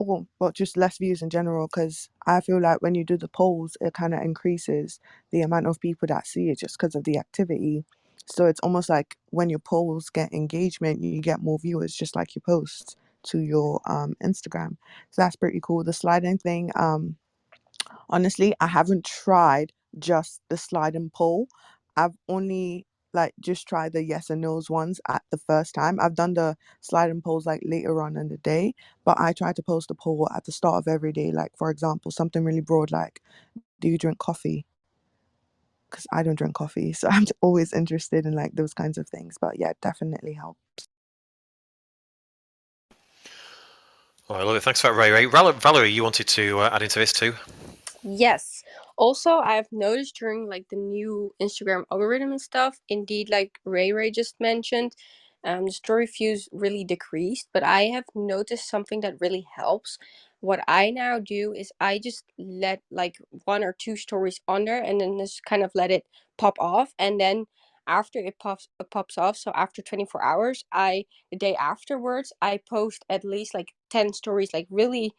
Or well, just less views in general, because I feel like when you do the polls, it kind of increases the amount of people that see it just because of the activity. So it's almost like when your polls get engagement, you get more viewers, just like your posts to your Instagram. So that's pretty cool. The sliding thing, Honestly, I haven't tried just the slide and poll. I've only like just tried the yes and no's ones at the first time. I've done the slide and polls like later on in the day, but I try to post a poll at the start of every day. Like for example, something really broad like, do you drink coffee? Because I don't drink coffee, so I'm always interested in like those kinds of things. But yeah, it definitely helps. Oh, I love it. Thanks for that, Ray. Valerie, you wanted to add into this too? Yes. Also, I've noticed during like the new Instagram algorithm and stuff, indeed, like Ray just mentioned, the story views really decreased. But I have noticed something that really helps. What I now do is I just let like 1 or 2 stories on there and then just kind of let it pop off. And then after it pops off, so after 24 hours, the day afterwards, I post at least like 10 stories, like really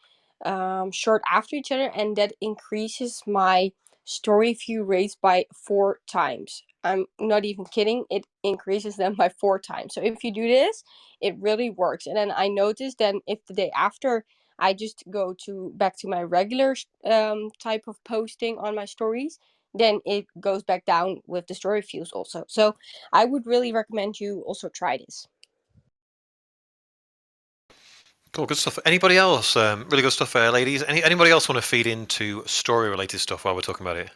short after each other, and that increases my story view rates by 4 times. I'm not even kidding, it increases them by 4 times. So if you do this, it really works. And then I noticed then if the day after I just go to back to my regular type of posting on my stories, then it goes back down with the story views also. So I would really recommend you also try this. Cool, good stuff. Anybody else? Really good stuff, ladies. Anybody else want to feed into story-related stuff while we're talking about it?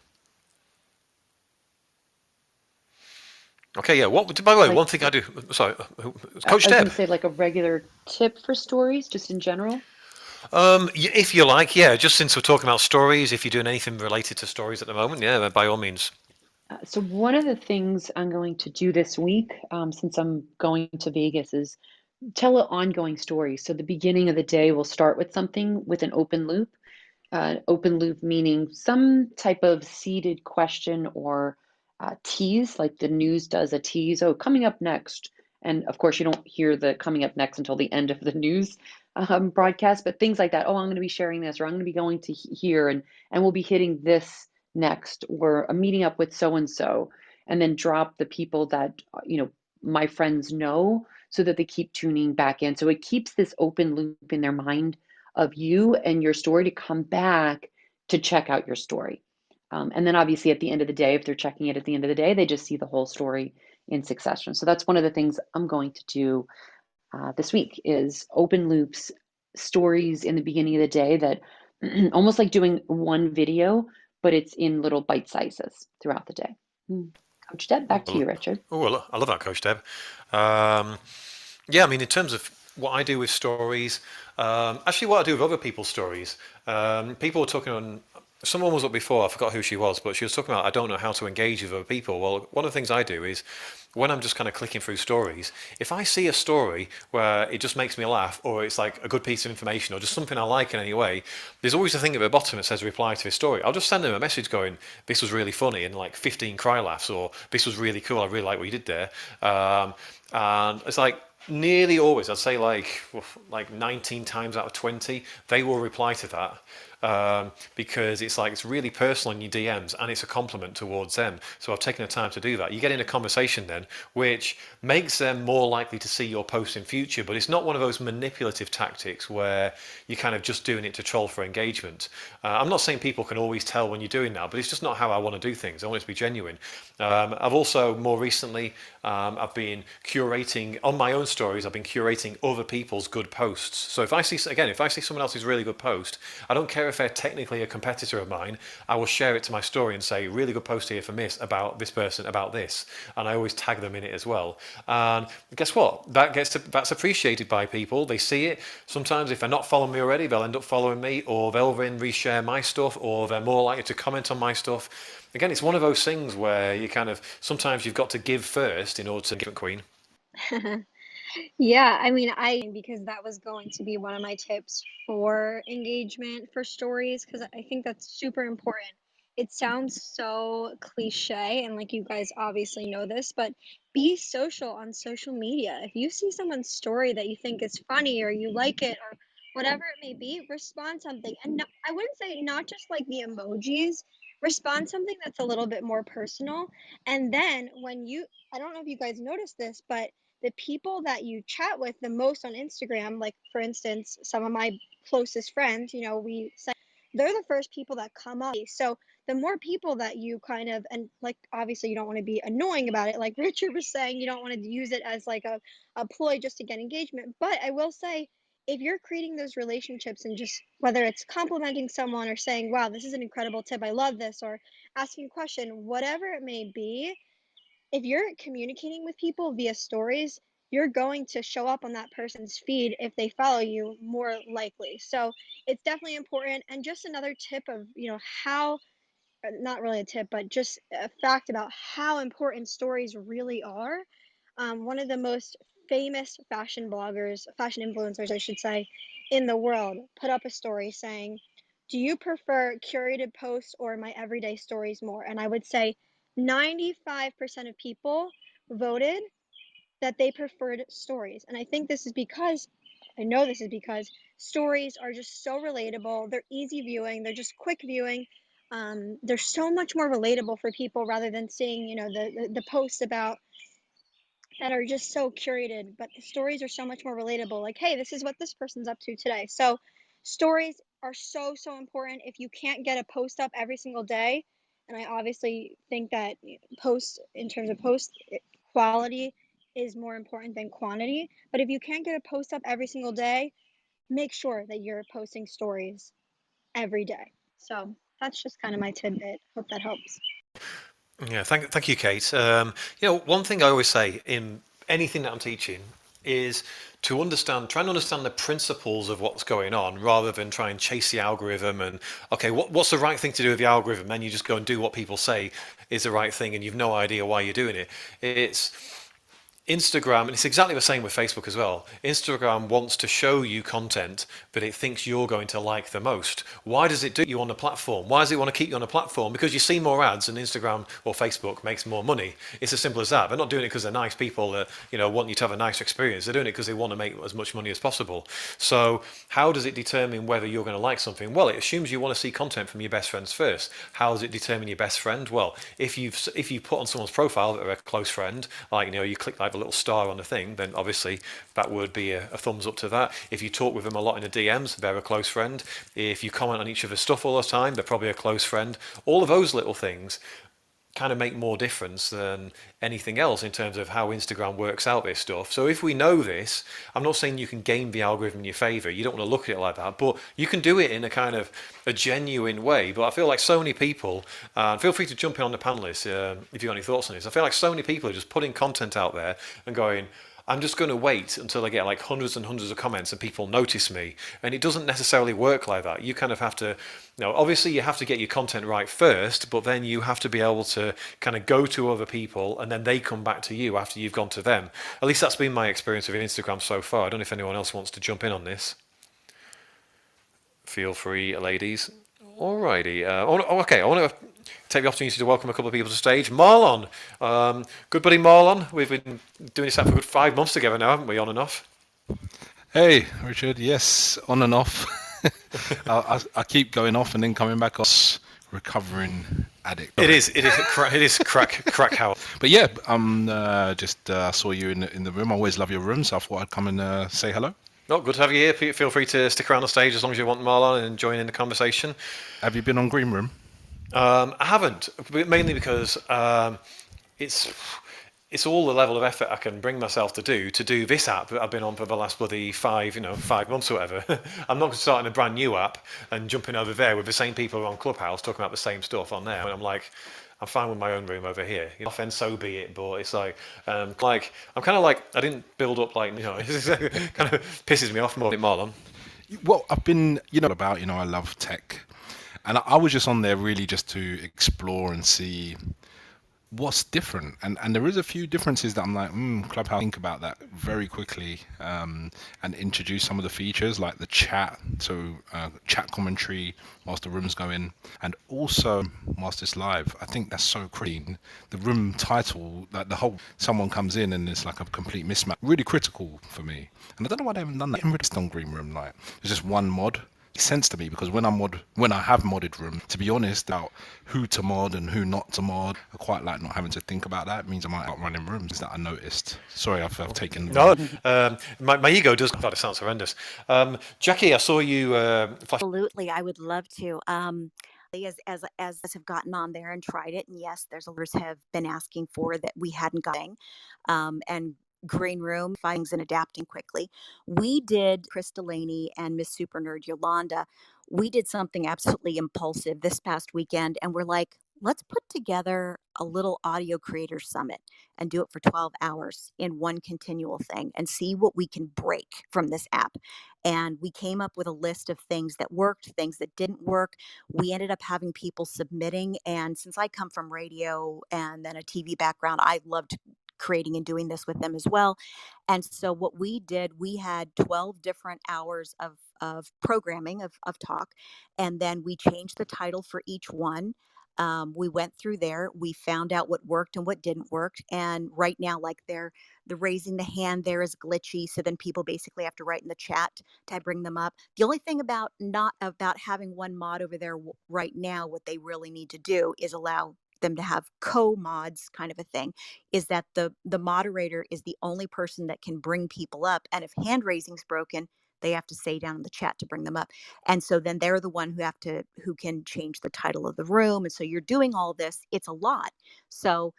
Okay, yeah. By the way, Like, one thing I do. Sorry, I Coach was going Deb. to say like a regular tip for stories, just in general. If you like, yeah. Just since we're talking about stories, if you're doing anything related to stories at the moment, yeah, by all means. So one of the things I'm going to do this week, since I'm going to Vegas, is tell an ongoing story. So the beginning of the day will start with something with an open loop. Open loop meaning some type of seeded question or tease, like the news does a tease. Oh, coming up next. And of course, you don't hear the coming up next until the end of the news broadcast, but things like that. Oh, I'm going to be sharing this, or I'm going to be going to here, and we'll be hitting this next, or a meeting up with so and so, and then drop the people that my friends know, so that they keep tuning back in. So it keeps this open loop in their mind of you and your story to come back to check out your story. And then obviously at the end of the day, if they're checking it at the end of the day, they just see the whole story in succession. So that's one of the things I'm going to do this week is open loops stories in the beginning of the day that almost like doing one video, but it's in little bite sizes throughout the day. Coach Deb, back to you, Richard. Oh, I love that, Coach Deb. Yeah, I mean, in terms of what I do with stories, actually, what I do with other people's stories, people were talking on. Someone was up before, I forgot who she was, but she was talking about I don't know how to engage with other people. Well, one of the things I do is when I'm just kind of clicking through stories, if I see a story where it just makes me laugh, or it's like a good piece of information, or just something I like in any way, there's always a thing at the bottom that says reply to this story. I'll just send them a message going, this was really funny, and like 15 cry laughs, or this was really cool, I really like what you did there. And it's like, nearly always, I'd say like 19 times out of 20, they will reply to that. Because it's really personal in your DMs and it's a compliment towards them. So I've taken the time to do that. You get in a conversation then, which makes them more likely to see your post in future, but it's not one of those manipulative tactics where you're kind of just doing it to troll for engagement. I'm not saying people can always tell when you're doing that, but it's just not how I want to do things. I want it to be genuine. I've also more recently, I've been curating on my own stories. I've been curating other people's good posts. So if I see someone else's really good post, I don't care if they're technically a competitor of mine, I will share it to my story and say, really good post here from this about this person about this, and I always tag them in it as well. And guess what? That's appreciated by people. They see it. Sometimes if they're not following me already, they'll end up following me, or they'll then reshare my stuff, or they're more likely to comment on my stuff. Again, it's one of those things where you kind of sometimes you've got to give first in order to give queen. Yeah, I mean, because that was going to be one of my tips for engagement for stories, because I think that's super important. It sounds so cliche, and like you guys obviously know this, but be social on social media. If you see someone's story that you think is funny or you like it or whatever it may be, respond something. And no, I wouldn't say not just like the emojis, respond something that's a little bit more personal. And then I don't know if you guys noticed this, but the people that you chat with the most on Instagram, like for instance, some of my closest friends, they're the first people that come up. So the more people that you kind of, and like obviously you don't want to be annoying about it, like Richard was saying, you don't want to use it as like a ploy just to get engagement. But I will say, if you're creating those relationships and just whether it's complimenting someone or saying, wow, this is an incredible tip, I love this, or asking a question, whatever it may be, if you're communicating with people via stories, you're going to show up on that person's feed if they follow you more likely. So it's definitely important. And just another tip of, how, not really a tip, but just a fact about how important stories really are. One of the most famous fashion bloggers, fashion influencers, I should say, in the world put up a story saying, do you prefer curated posts or my everyday stories more? And I would say 95% of people voted that they preferred stories. And I think this is because, I know this is because stories are just so relatable. They're easy viewing, they're just quick viewing. They're so much more relatable for people rather than seeing, the posts about that are just so curated, but the stories are so much more relatable. Like, hey, this is what this person's up to today. So stories are so, so important. If you can't get a post up every single day, and I obviously think that post in terms of post quality is more important than quantity, but if you can't get a post up every single day, make sure that you're posting stories every day. So that's just kind of my tidbit. Hope that helps. Yeah, thank you, Kate. One thing I always say in anything that I'm teaching is to try and understand the principles of what's going on rather than try and chase the algorithm and, okay, what's the right thing to do with the algorithm? Then you just go and do what people say is the right thing and you've no idea why you're doing it. It's Instagram, and it's exactly the same with Facebook as well. Instagram wants to show you content that it thinks you're going to like the most. Why does it do you on the platform? Why does it want to keep you on the platform? Because you see more ads and Instagram or Facebook makes more money. It's as simple as that. They're not doing it because they're nice people that want you to have a nice experience. They're doing it because they want to make as much money as possible. So how does it determine whether you're going to like something? Well, it assumes you want to see content from your best friends first. How does it determine your best friend? Well, if you put on someone's profile that they're a close friend, like you click like a little star on the thing, then obviously that would be a thumbs up to that. If you talk with them a lot in the DMs, they're a close friend. If you comment on each other's stuff all the time, they're probably a close friend. All of those little things kind of make more difference than anything else in terms of how Instagram works out this stuff. So if we know this, I'm not saying you can game the algorithm in your favor. You don't want to look at it like that, but you can do it in a kind of a genuine way. But I feel like so many people, feel free to jump in on the panelists if you've got any thoughts on this. I feel like so many people are just putting content out there and going, I'm just going to wait until I get like hundreds and hundreds of comments and people notice me. And it doesn't necessarily work like that. You kind of have to, obviously you have to get your content right first, but then you have to be able to kind of go to other people and then they come back to you after you've gone to them. At least that's been my experience with Instagram so far. I don't know if anyone else wants to jump in on this. Feel free, ladies. Alrighty. Okay, I want to take the opportunity to welcome a couple of people to the stage. Marlon, good buddy Marlon. We've been doing this for a good 5 months together now, haven't we, on and off? Hey, Richard. Yes, on and off. I keep going off and then coming back off. Recovering addict. It is crack house. But yeah, just saw you in the room. I always love your room, so I thought I'd come and say hello. No, good to have you here. Feel free to stick around the stage as long as you want, Marlon, and join in the conversation. Have you been on Green Room? I haven't, mainly because it's all the level of effort I can bring myself to do this app that I've been on for the last bloody 5 months or whatever. I'm not starting a brand new app and jumping over there with the same people on Clubhouse talking about the same stuff on there. And I'm like, I'm fine with my own room over here. And so be it. But it's like I'm kind of like I didn't build up like it kind of pisses me off more than Marlon. Well, I've been about I love tech, and I was just on there really just to explore and see what's different, and there is a few differences that I'm like, Clubhouse, think about that very quickly, and introduce some of the features like the chat, so chat commentary whilst the room's going, and also whilst it's live. I think that's so critical. The room title, like the whole, someone comes in and it's like a complete mismatch, really critical for me. And I don't know why they haven't done that in Redstone Green Room. Like, there's just one mod, sense to me, because when I have modded room, to be honest, about who to mod and who not to mod, I quite like not having to think about that. It means I might out running rooms that I noticed. Sorry, I've taken. No, my ego does. God, it sounds horrendous. Jackie, I saw you flash. Absolutely, I would love to. As have gotten on there and tried it, and yes, there's others have been asking for that we hadn't gotten, and green room findings and adapting quickly. We did Chris Delaney and Miss Super Nerd Yolanda. We did something absolutely impulsive this past weekend, and we're like, let's put together a little audio creator summit and do it for 12 hours in one continual thing and see what we can break from this app. And we came up with a list of things that worked, things that didn't work. We ended up having people submitting. And since I come from radio and then a TV background, I loved creating and doing this with them as well. And so what we did, we had 12 different hours of programming of talk. And then we changed the title for each one. We went through there, we found out what worked and what didn't work. And right now, like the raising the hand there is glitchy. So then people basically have to write in the chat to bring them up. The only thing about not about having one mod over there right now, what they really need to do is allow them to have co-mods, kind of a thing, is that the moderator is the only person that can bring people up. And if hand raising's broken, they have to say down in the chat to bring them up. And so then they're the one who can change the title of the room. And so you're doing all this. It's a lot. So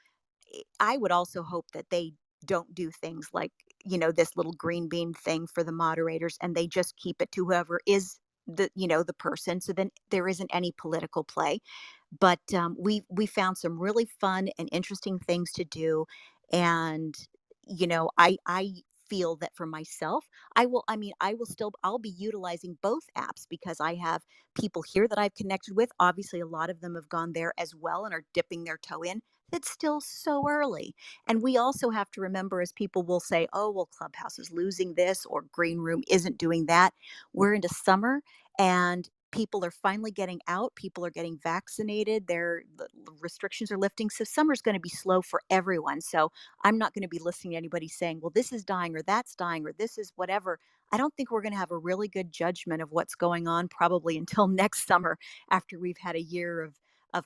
I would also hope that they don't do things like, this little green bean thing for the moderators, and they just keep it to whoever is the person. So then there isn't any political play. But we found some really fun and interesting things to do. And, I feel that for myself, I'll be utilizing both apps because I have people here that I've connected with. Obviously, a lot of them have gone there as well and are dipping their toe in. It's still so early. And we also have to remember, as people will say, oh, well, Clubhouse is losing this or Green Room isn't doing that. We're into summer and people are finally getting out. People are getting vaccinated. The restrictions are lifting. So summer's going to be slow for everyone. So I'm not going to be listening to anybody saying, well, this is dying or that's dying or this is whatever. I don't think we're going to have a really good judgment of what's going on probably until next summer after we've had a year of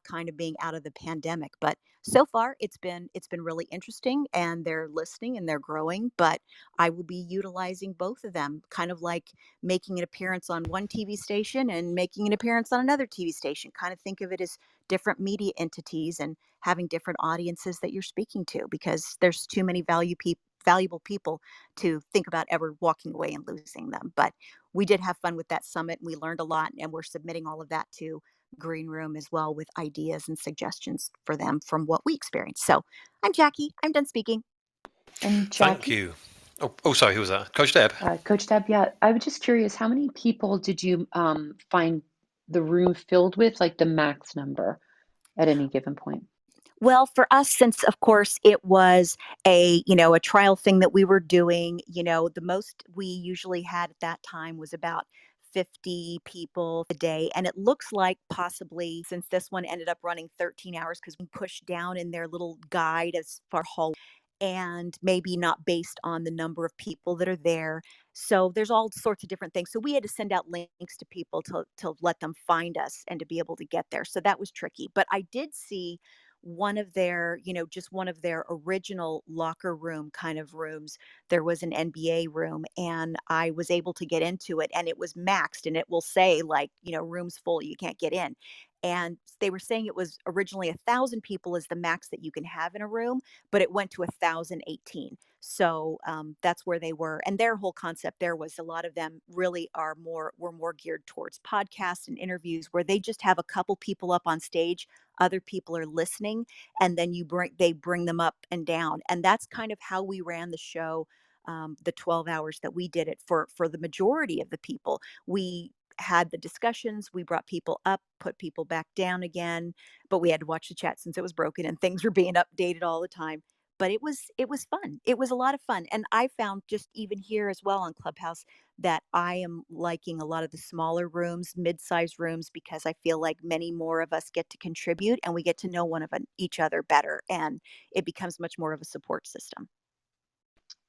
kind of being out of the pandemic. But so far it's been really interesting, and they're listening and they're growing. But I will be utilizing both of them, kind of like making an appearance on one TV station and making an appearance on another TV station. Kind of think of it as different media entities and having different audiences that you're speaking to, because there's too many valuable people to think about ever walking away and losing them. But we did have fun with that summit, and we learned a lot, and we're submitting all of that to Green Room as well with ideas and suggestions for them from what we experienced. So I'm Jackie. I'm done speaking. And Jackie, Thank you. Oh, sorry, who was that? Coach Deb? Coach Deb, yeah. I was just curious, how many people did you find the room filled with, like the max number at any given point? Well, for us, since of course it was a trial thing that we were doing, the most we usually had at that time was about 50 people a day. And it looks like possibly, since this one ended up running 13 hours, because we pushed down in their little guide as far hall, and maybe not based on the number of people that are there. So there's all sorts of different things. So we had to send out links to people to let them find us and to be able to get there. So that was tricky. But I did see one of their, just one of their original locker room kind of rooms. There was an NBA room, and I was able to get into it, and it was maxed, and it will say like, rooms full, you can't get in. And they were saying it was originally 1,000 people is the max that you can have in a room, but it went to 1,018. So that's where they were. And their whole concept there was, a lot of them really were more geared towards podcasts and interviews, where they just have a couple people up on stage, other people are listening, and then they bring them up and down. And that's kind of how we ran the show, the 12 hours that we did it for the majority of the people. We had the discussions, we brought people up, put people back down again, but we had to watch the chat since it was broken and things were being updated all the time. But it was fun. It was a lot of fun. And I found, just even here as well on Clubhouse, that I am liking a lot of the smaller rooms, mid-sized rooms, because I feel like many more of us get to contribute and we get to know each other better, and it becomes much more of a support system.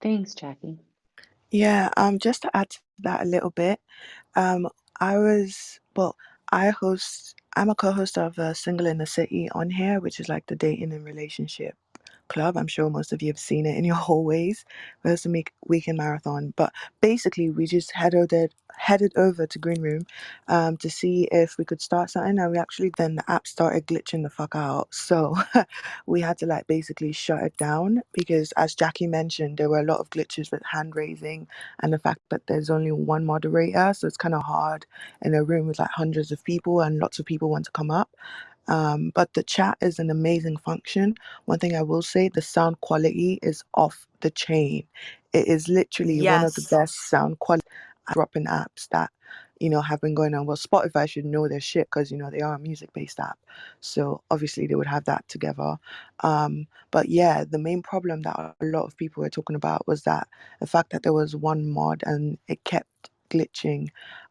Thanks, Jackie. Yeah, just to add to that a little bit, I was, well, I'm a co-host of Single in the City on here, which is like the dating and relationship club. I'm sure most of you have seen it in your hallways. But it's a weekend marathon. But basically, we just headed over to Green Room to see if we could start something. And we actually, then the app started glitching the fuck out. So we had to like basically shut it down because, as Jackie mentioned, there were a lot of glitches with hand raising and the fact that there's only one moderator. So it's kind of hard in a room with like hundreds of people and lots of people want to come up. But the chat is an amazing function. One thing I will say, the sound quality is off the chain. It is literally one of the Yes. best sound quality dropping apps that have been going on. Well, Spotify should know their shit because they are a music-based app, so obviously they would have that together. But yeah, the main problem that a lot of people were talking about was that the fact that there was one mod and it kept glitching.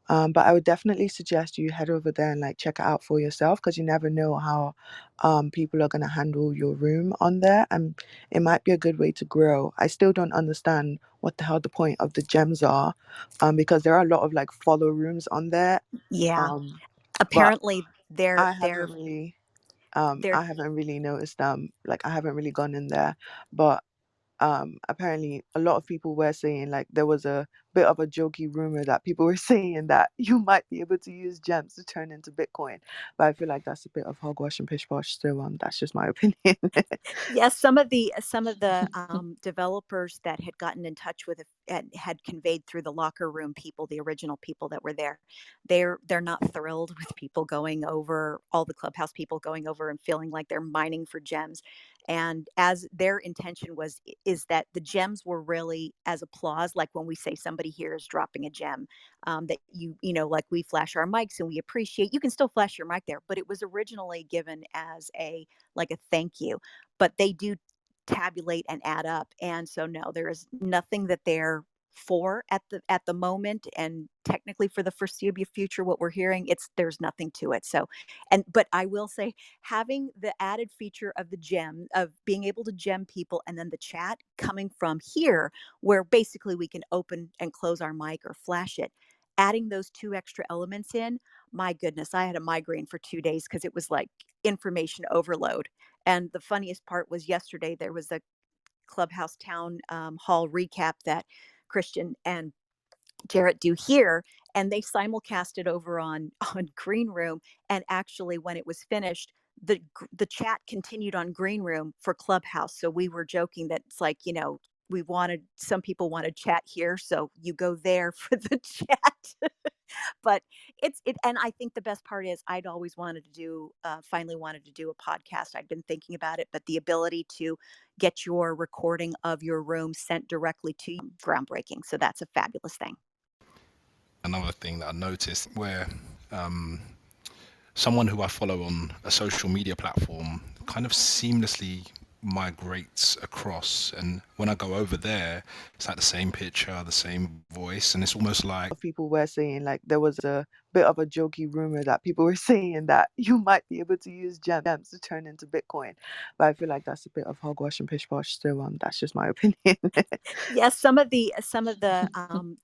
But I would definitely suggest you head over there and like check it out for yourself because you never know how people are gonna handle your room on there, and it might be a good way to grow. I still don't understand what the hell the point of the gems are, because there are a lot of like follow rooms on there. Yeah. But Apparently they're I they're haven't really they're I haven't really noticed like I haven't really gone in there. But apparently a lot of people were saying like there was a bit of a jokey rumor that people were saying that you might be able to use gems to turn into Bitcoin. But I feel like that's a bit of hogwash and pish posh. So that's just my opinion. Yes, some of the developers that had gotten in touch with and had conveyed through the locker room people, the original people that were there, they're not thrilled with people going over, all the Clubhouse people going over and feeling like they're mining for gems. And as their intention is that the gems were really as applause, like when we say somebody here is dropping a gem, that like we flash our mics and we appreciate. You can still flash your mic there, but it was originally given as a like a thank you, but they do tabulate and add up. And so no, there is nothing that they're for at the moment, and technically for the foreseeable future what we're hearing, there's nothing to it. So but I will say, having the added feature of the gem, of being able to gem people, and then the chat coming from here where basically we can open and close our mic or flash it, adding those two extra elements in, my goodness, I had a migraine for 2 days because it was like information overload. And the funniest part was yesterday there was a Clubhouse Town Hall recap that Christian and Jarrett do here, and they simulcast it over on on Green Room. And actually, when it was finished, the chat continued on Green Room for Clubhouse. So we were joking that it's like, we wanted, some people wanted chat here, so you go there for the chat. But and I think the best part is I'd always wanted to do, finally wanted to do a podcast. I'd been thinking about it, but the ability to get your recording of your room sent directly to you, groundbreaking. So that's a fabulous thing. Another thing that I noticed where someone who I follow on a social media platform kind of seamlessly migrates across, and when I go over there, it's like the same picture, the same voice, and it's almost like People were saying like there was a bit of a jokey rumor that people were saying that you might be able to use gems to turn into Bitcoin. But I feel like that's a bit of hogwash and pish posh. So that's just my opinion. Yes, some of the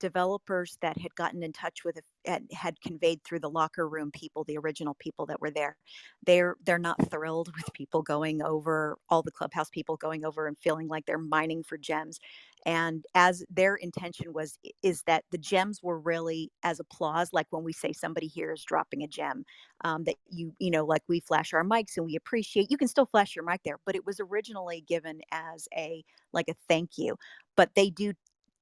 developers that had gotten in touch with and had conveyed through the locker room people, the original people that were there, they're not thrilled with people going over, all the Clubhouse people going over and feeling like they're mining for gems. And as their intention is that the gems were really as applause, like when we say somebody here is dropping a gem, that like we flash our mics and we appreciate. You can still flash your mic there, but it was originally given as a like a thank you, but they do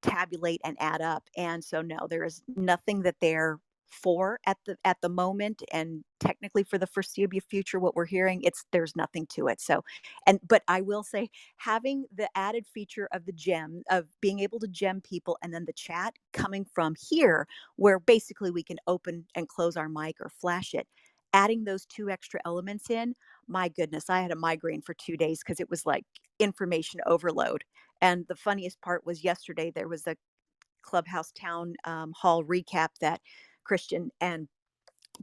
tabulate and add up. And so no, there is nothing that they're for at the moment, and technically for the foreseeable future what we're hearing, there's nothing to it. So but I will say, having the added feature of the gem, of being able to gem people, and then the chat coming from here where basically we can open and close our mic or flash it, adding those two extra elements in, my goodness, I had a migraine for 2 days because it was like information overload. And the funniest part was yesterday there was a Clubhouse Town Hall recap that Christian and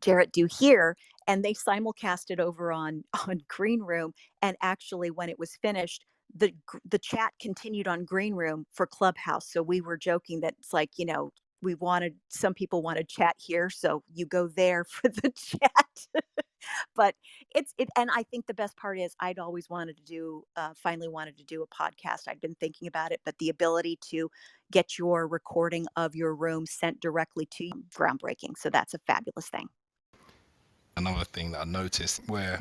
Jarrett do here, and they simulcast it over on on Green Room. And actually, when it was finished, the chat continued on Green Room for Clubhouse. So we were joking that it's like, some people want to chat here, so you go there for the chat. But and I think the best part is I'd always wanted to do, finally wanted to do a podcast. I'd been thinking about it, but the ability to get your recording of your room sent directly to you, groundbreaking. So that's a fabulous thing. Another thing that I noticed where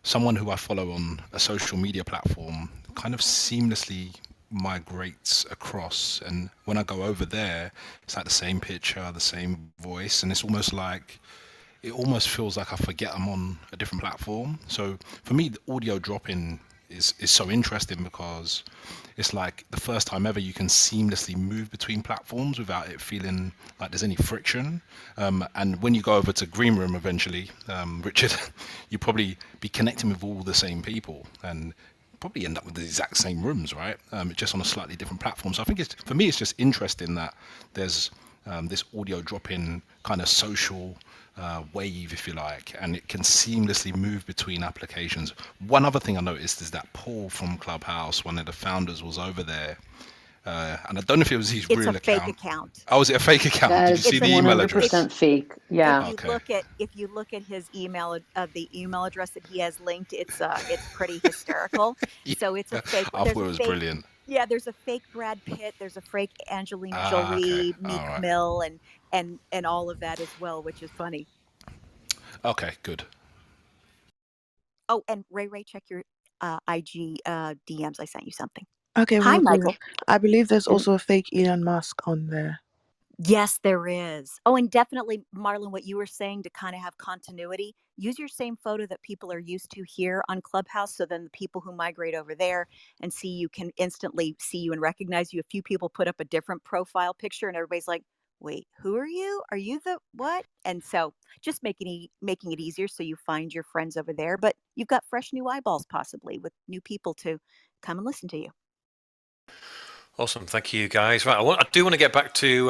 someone who I follow on a social media platform kind of seamlessly migrates across, and when I go over there, it's like the same picture, the same voice, and it's almost like it almost feels like I forget I'm on a different platform. So for me, the audio drop-in is so interesting because it's like the first time ever you can seamlessly move between platforms without it feeling like there's any friction. And when you go over to Green Room eventually, Richard, you probably be connecting with all the same people and probably end up with the exact same rooms, right? Just on a slightly different platform. So I think for me, it's just interesting that there's this audio drop-in kind of social wave, if you like, and it can seamlessly move between applications. One other thing I noticed is that Paul from Clubhouse, one of the founders, was over there. And I don't know if it was his real It's a fake account. account. Oh, was it a fake account? That Did you is see the email address? 100% fake. Yeah. If you look at his email, the email address that he has linked, it's pretty hysterical. Yeah, So it's a fake one. I thought There's it a was fake, brilliant. yeah, there's a fake Brad Pitt, there's a fake Angelina Okay. Jolie, All Meek right. Mill, and all of that as well, which is funny. Okay, good. Oh, and Ray, check your IG DMs. I sent you something. Okay, Hi, we'll do. Michael. I believe there's And also a fake Elon Musk on there. Yes, there is. Oh, and definitely, Marlon, what you were saying to kind of have continuity, use your same photo that people are used to here on Clubhouse. So then the people who migrate over there and see you can instantly see you and recognize you. A few people put up a different profile picture and everybody's like, wait, who are you? Are you the what? And so just making it easier so you find your friends over there, but you've got fresh new eyeballs possibly with new people to come and listen to you. Awesome, thank you guys. Right, I do want to get back to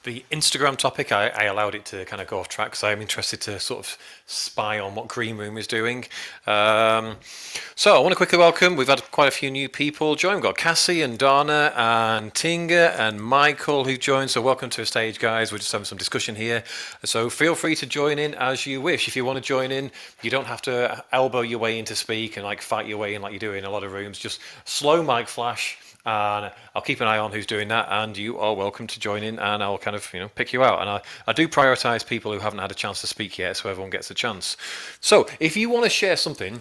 the Instagram topic. I allowed it to kind of go off track because I'm interested to sort of spy on what Green Room is doing. So I want to quickly welcome, we've had quite a few new people join. We've got Cassie and Dana and Tinga and Michael who joined. So welcome to the stage, guys. We're just having some discussion here. So feel free to join in as you wish. If you want to join in, you don't have to elbow your way in to speak and like fight your way in like you do in a lot of rooms. Just slow mic flash. And I'll keep an eye on who's doing that, and you are welcome to join in, and I'll kind of pick you out. And I do prioritize people who haven't had a chance to speak yet, so everyone gets a chance. So if you want to share something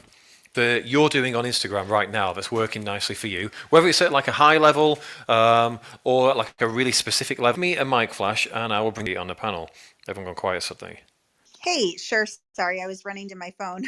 that you're doing on Instagram right now that's working nicely for you, whether it's at like a high level or like a really specific level, me a mic flash, and I will bring it on the panel. Everyone gone quiet something. Hey, sure. Sorry, I was running to my phone.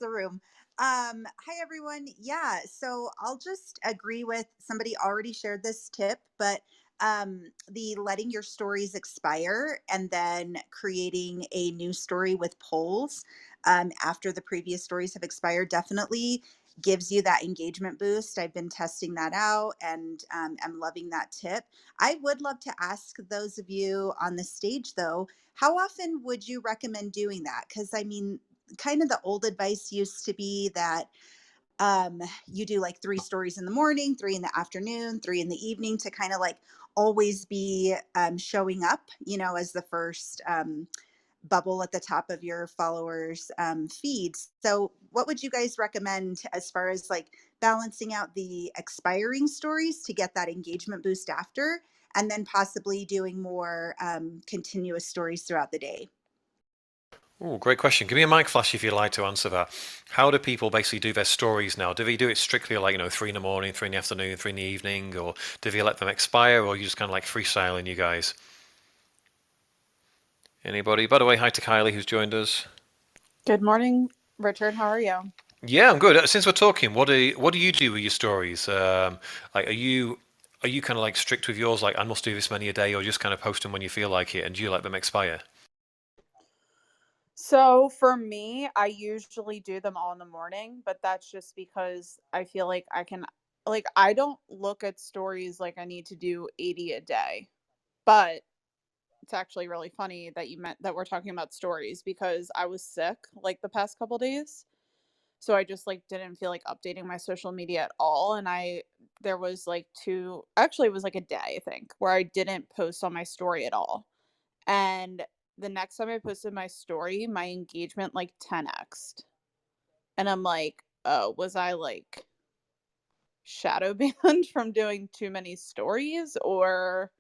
The room. Hi everyone. Yeah, so I'll just agree with somebody already shared this tip, but the letting your stories expire and then creating a new story with polls after the previous stories have expired definitely gives you that engagement boost. I've been testing that out and I'm loving that tip. I would love to ask those of you on the stage though, how often would you recommend doing that? Because I mean, kind of the old advice used to be that you do like 3 stories in the morning, 3 in the afternoon, 3 in the evening to kind of like always be showing up, as the first bubble at the top of your followers feeds. So what would you guys recommend as far as like balancing out the expiring stories to get that engagement boost after, and then possibly doing more continuous stories throughout the day? Oh, great question. Give me a mic flash if you'd like to answer that. How do people basically do their stories now? Do they do it strictly like, 3 in the morning, 3 in the afternoon, 3 in the evening, or do they let them expire, or you just kind of like freestyling, you guys? Anybody? By the way, hi to Kylie who's joined us. Good morning, Richard. How are you? Yeah, I'm good. Since we're talking, what do you do with your stories? Like, are you kind of like strict with yours, like I must do this many a day, or just kind of post them when you feel like it, and do you let them expire? So for me, I usually do them all in the morning, but that's just because I feel like I don't look at stories like I need to do 80 a day. But it's actually really funny that you meant that we're talking about stories because I was sick like the past couple days. So I just like didn't feel like updating my social media at all. And there was like actually it was like a day, I think, where I didn't post on my story at all. And the next time I posted my story, my engagement like 10x'd. And I'm like, oh, was I like shadow banned from doing too many stories? Or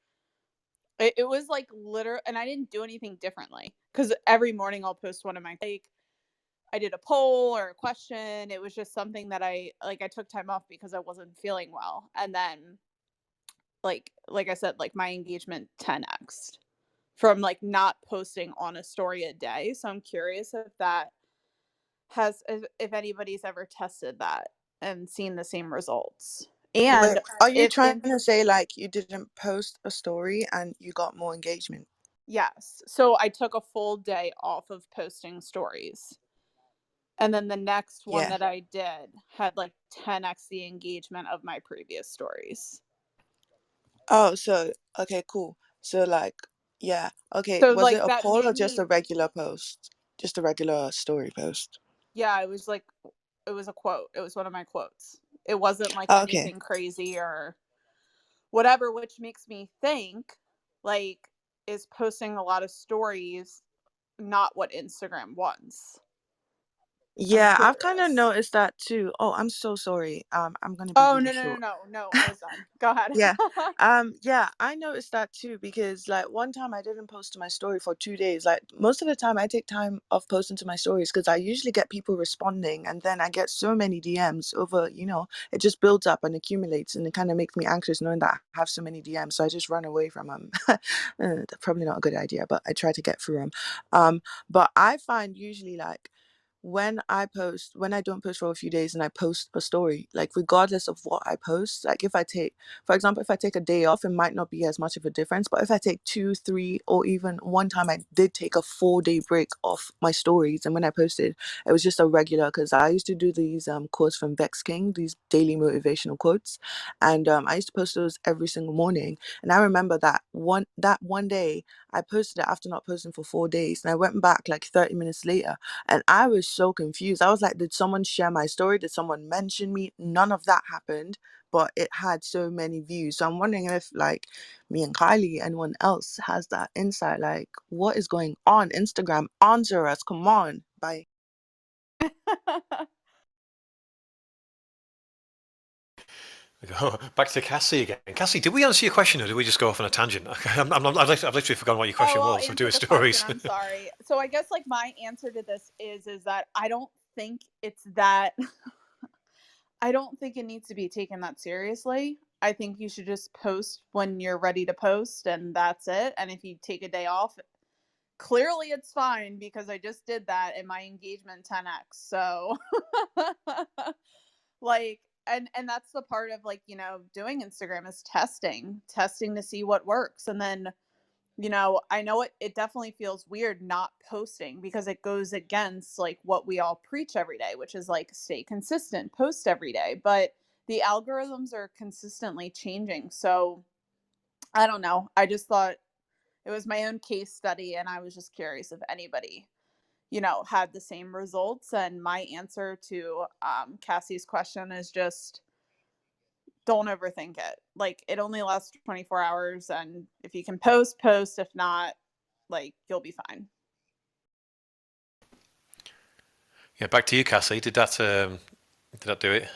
it was like literal, and I didn't do anything differently because every morning I'll post one of my like I did a poll or a question. It was just something that I took time off because I wasn't feeling well. And then like I said, like my engagement 10x'd from like not posting on a story a day. So I'm curious if that if anybody's ever tested that and seen the same results. Wait, And are you if trying in to say like you didn't post a story and you got more engagement? Yes. So I took a full day off of posting stories. And then the next one Yeah. that I did had like 10x the engagement of my previous stories. Oh, so okay, cool. So like, yeah, okay. So Was it like a that poll or made just a me, regular post? Just a regular story post? yeah, it was like, it was a quote. It was one of my quotes. It wasn't like Oh, okay. anything crazy or whatever, which makes me think like, is posting a lot of stories not what Instagram wants? I'm Yeah, I've kind of curious. noticed that too. Oh, I'm so sorry. I'm gonna be Oh, really no, no, no, short. no, no. I was done. Go ahead. Yeah. Yeah, I noticed that too because like one time I didn't post to my story for 2 days. Like most of the time I take time off posting to my stories because I usually get people responding and then I get so many DMs over, it just builds up and accumulates and it kind of makes me anxious knowing that I have so many DMs. So I just run away from them. Probably not a good idea, but I try to get through them. But I find usually like when I don't post for a few days and I post a story, like regardless of what I post, like for example, if I take a day off, it might not be as much of a difference. But if I take 2, 3, or even one time I did take a 4-day break off my stories, and when I posted, it was just a regular because I used to do these quotes from Vex King, these daily motivational quotes, and I used to post those every single morning. And I remember that one day I posted it after not posting for 4 days, and I went back like 30 minutes later and I was so confused. I was like, did someone share my story? Did someone mention me? None of that happened, but it had so many views. So I'm wondering if, like, me and Kylie, anyone else has that insight. Like, what is going on? Instagram, answer us. Come on. Bye. Back to Cassie again. Cassie, did we answer your question or did we just go off on a tangent? I've literally forgotten what your question Oh, was. I'll We're answer doing the question. stories. I'm sorry. So I guess like my answer to this is that I don't think it's that I don't think it needs to be taken that seriously. I think you should just post when you're ready to post and that's it. And if you take a day off, clearly it's fine because I just did that and my engagement 10x. So like and that's the part of like, doing Instagram is testing to see what works. And then I know it definitely feels weird not posting because it goes against like what we all preach every day, which is like stay consistent, post every day. But the algorithms are consistently changing. So I don't know. I just thought it was my own case study and I was just curious if anybody, had the same results. And my answer to Cassie's question is just don't overthink it. Like it only lasts 24 hours and if you can post, post. If not, like you'll be fine. Yeah, back to you, Cassie. Did that do it?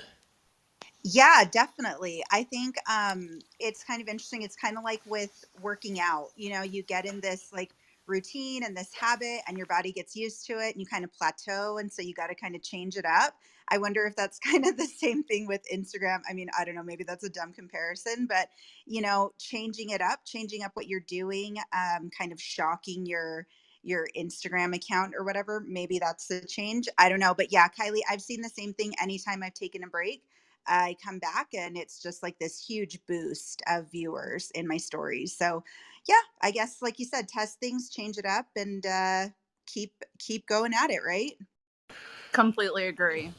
Yeah, definitely. I think it's kind of interesting. It's kind of like with working out. You get in this like routine and this habit, and your body gets used to it, and you kind of plateau. And so you got to kind of change it up. I wonder if that's kind of the same thing with Instagram. I mean, I don't know. Maybe that's a dumb comparison, but changing it up, changing up what you're doing, kind of shocking your Instagram account or whatever. Maybe that's the change. I don't know. But yeah, Kylie, I've seen the same thing anytime I've taken a break. I come back and it's just like this huge boost of viewers in my stories. So, yeah, I guess like you said, test things, change it up, and keep going at it, right? Completely agree.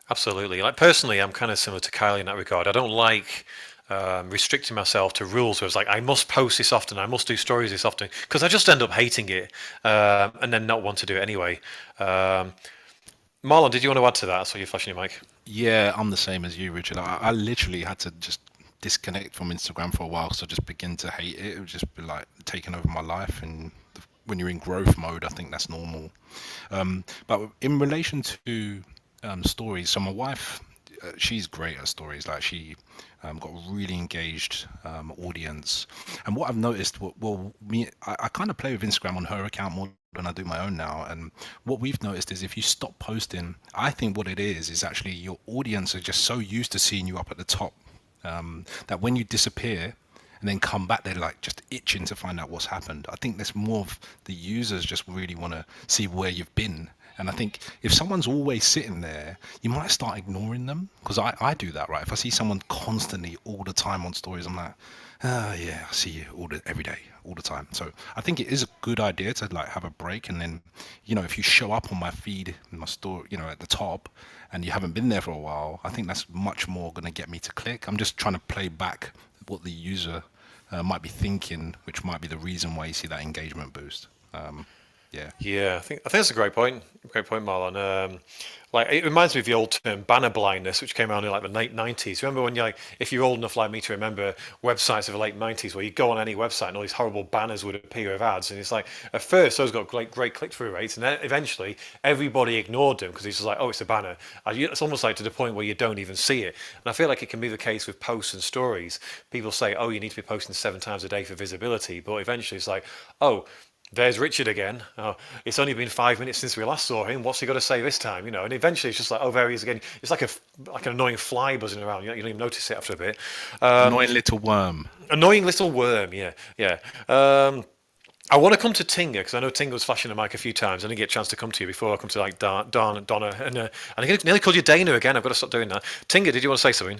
Absolutely. Like personally, I'm kind of similar to Kylie in that regard. I don't like restricting myself to rules where it's like I must post this often, I must do stories this often, because I just end up hating it and then not want to do it anyway. Marlon, did you want to add to that? I saw you flashing your mic. Yeah, I'm the same as you, Richard. I literally had to just disconnect from Instagram for a while, so I just begin to hate it. It would just be like taking over my life, and when you're in growth mode, I think that's normal. But in relation to stories, so my wife, she's great at stories. Like she got a really engaged audience, and what I've noticed, well, I kind of play with Instagram on her account more than I do my own now. And what we've noticed is if you stop posting, I think what it is actually your audience are just so used to seeing you up at the top, that when you disappear and then come back, they're like just itching to find out what's happened. I think there's more of the users just really want to see where you've been. And I think if someone's always sitting there, you might start ignoring them, because I do that, right? If I see someone constantly all the time on stories, I'm like, yeah, I see you every day, all the time. So I think it is a good idea to like have a break, and then, if you show up on my feed, in my store, at the top, and you haven't been there for a while, I think that's much more going to get me to click. I'm just trying to play back what the user might be thinking, which might be the reason why you see that engagement boost. Yeah. Yeah, I think that's a great point. Great point, Marlon. Like it reminds me of the old term banner blindness, which came around in like the late '90s. Remember when if you're old enough like me to remember websites of the late '90s, where you go on any website and all these horrible banners would appear of ads, and it's like at first those got great click through rates, and then eventually everybody ignored them because it's just like, oh, it's a banner. It's almost like to the point where you don't even see it. And I feel like it can be the case with posts and stories. People say, oh, you need to be posting 7 times a day for visibility, but eventually it's like, oh, there's Richard again. Oh, it's only been 5 minutes since we last saw him. What's he got to say this time? And eventually it's just like, oh, there he is again. It's like an annoying fly buzzing around. You don't even notice it after a bit. Annoying little worm. Annoying little worm. Yeah. I want to come to Tinga because I know Tinga was flashing the mic a few times. I didn't get a chance to come to you before I come to like Donna, and I nearly called you Dana again. I've got to stop doing that. Tinga, did you want to say something?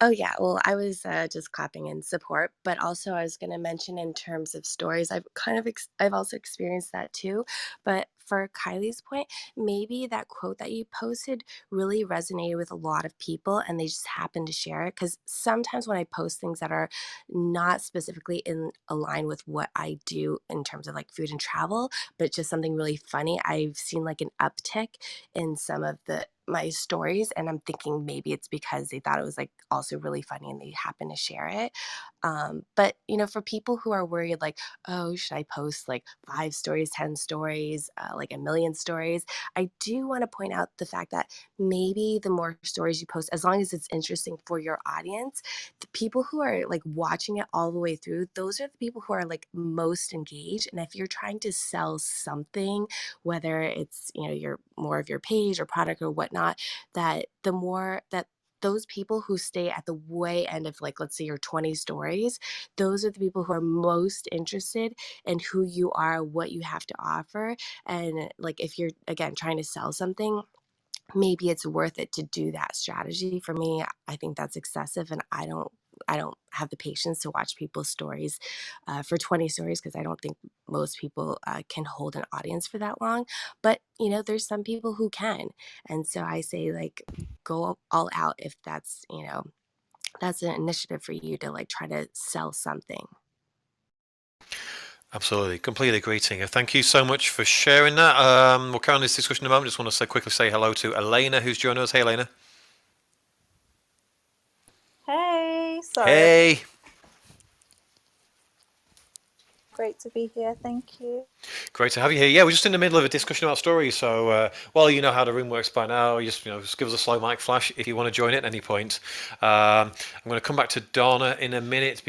Oh, yeah. Well, I was just clapping in support, but also I was going to mention in terms of stories, I've also experienced that too. But for Kylie's point, maybe that quote that you posted really resonated with a lot of people and they just happened to share it. Because sometimes when I post things that are not specifically in align with what I do in terms of like food and travel, but just something really funny, I've seen like an uptick in some of my stories, and I'm thinking maybe it's because they thought it was like also really funny and they happened to share it. But for people who are worried like, oh, should I post like 5 stories, 10 stories, like a million stories, I do want to point out the fact that maybe the more stories you post, as long as it's interesting for your audience, the people who are like watching it all the way through, those are the people who are like most engaged. And if you're trying to sell something, whether it's your more of your page or product or whatnot, that the more that those people who stay at the way end of like, let's say your 20 stories, those are the people who are most interested in who you are, what you have to offer. And like if you're again trying to sell something, maybe it's worth it to do that strategy. For me, I think that's excessive, and I don't have the patience to watch people's stories for 20 stories, because I don't think most people can hold an audience for that long. But there's some people who can, and so I say like go all out if that's an initiative for you to like try to sell something. Absolutely, completely agree, Tinga. Thank you so much for sharing that. We'll carry on this discussion in a moment. Just want to quickly say hello to Elena, who's joining us. Hey, Elena. Hey, sorry. Hey. Great to be here. Thank you. Great to have you here. Yeah, we're just in the middle of a discussion about stories. So, well, you know how the room works by now. Just give us a slow mic flash if you want to join it at any point. I'm going to come back to Donna in a minute.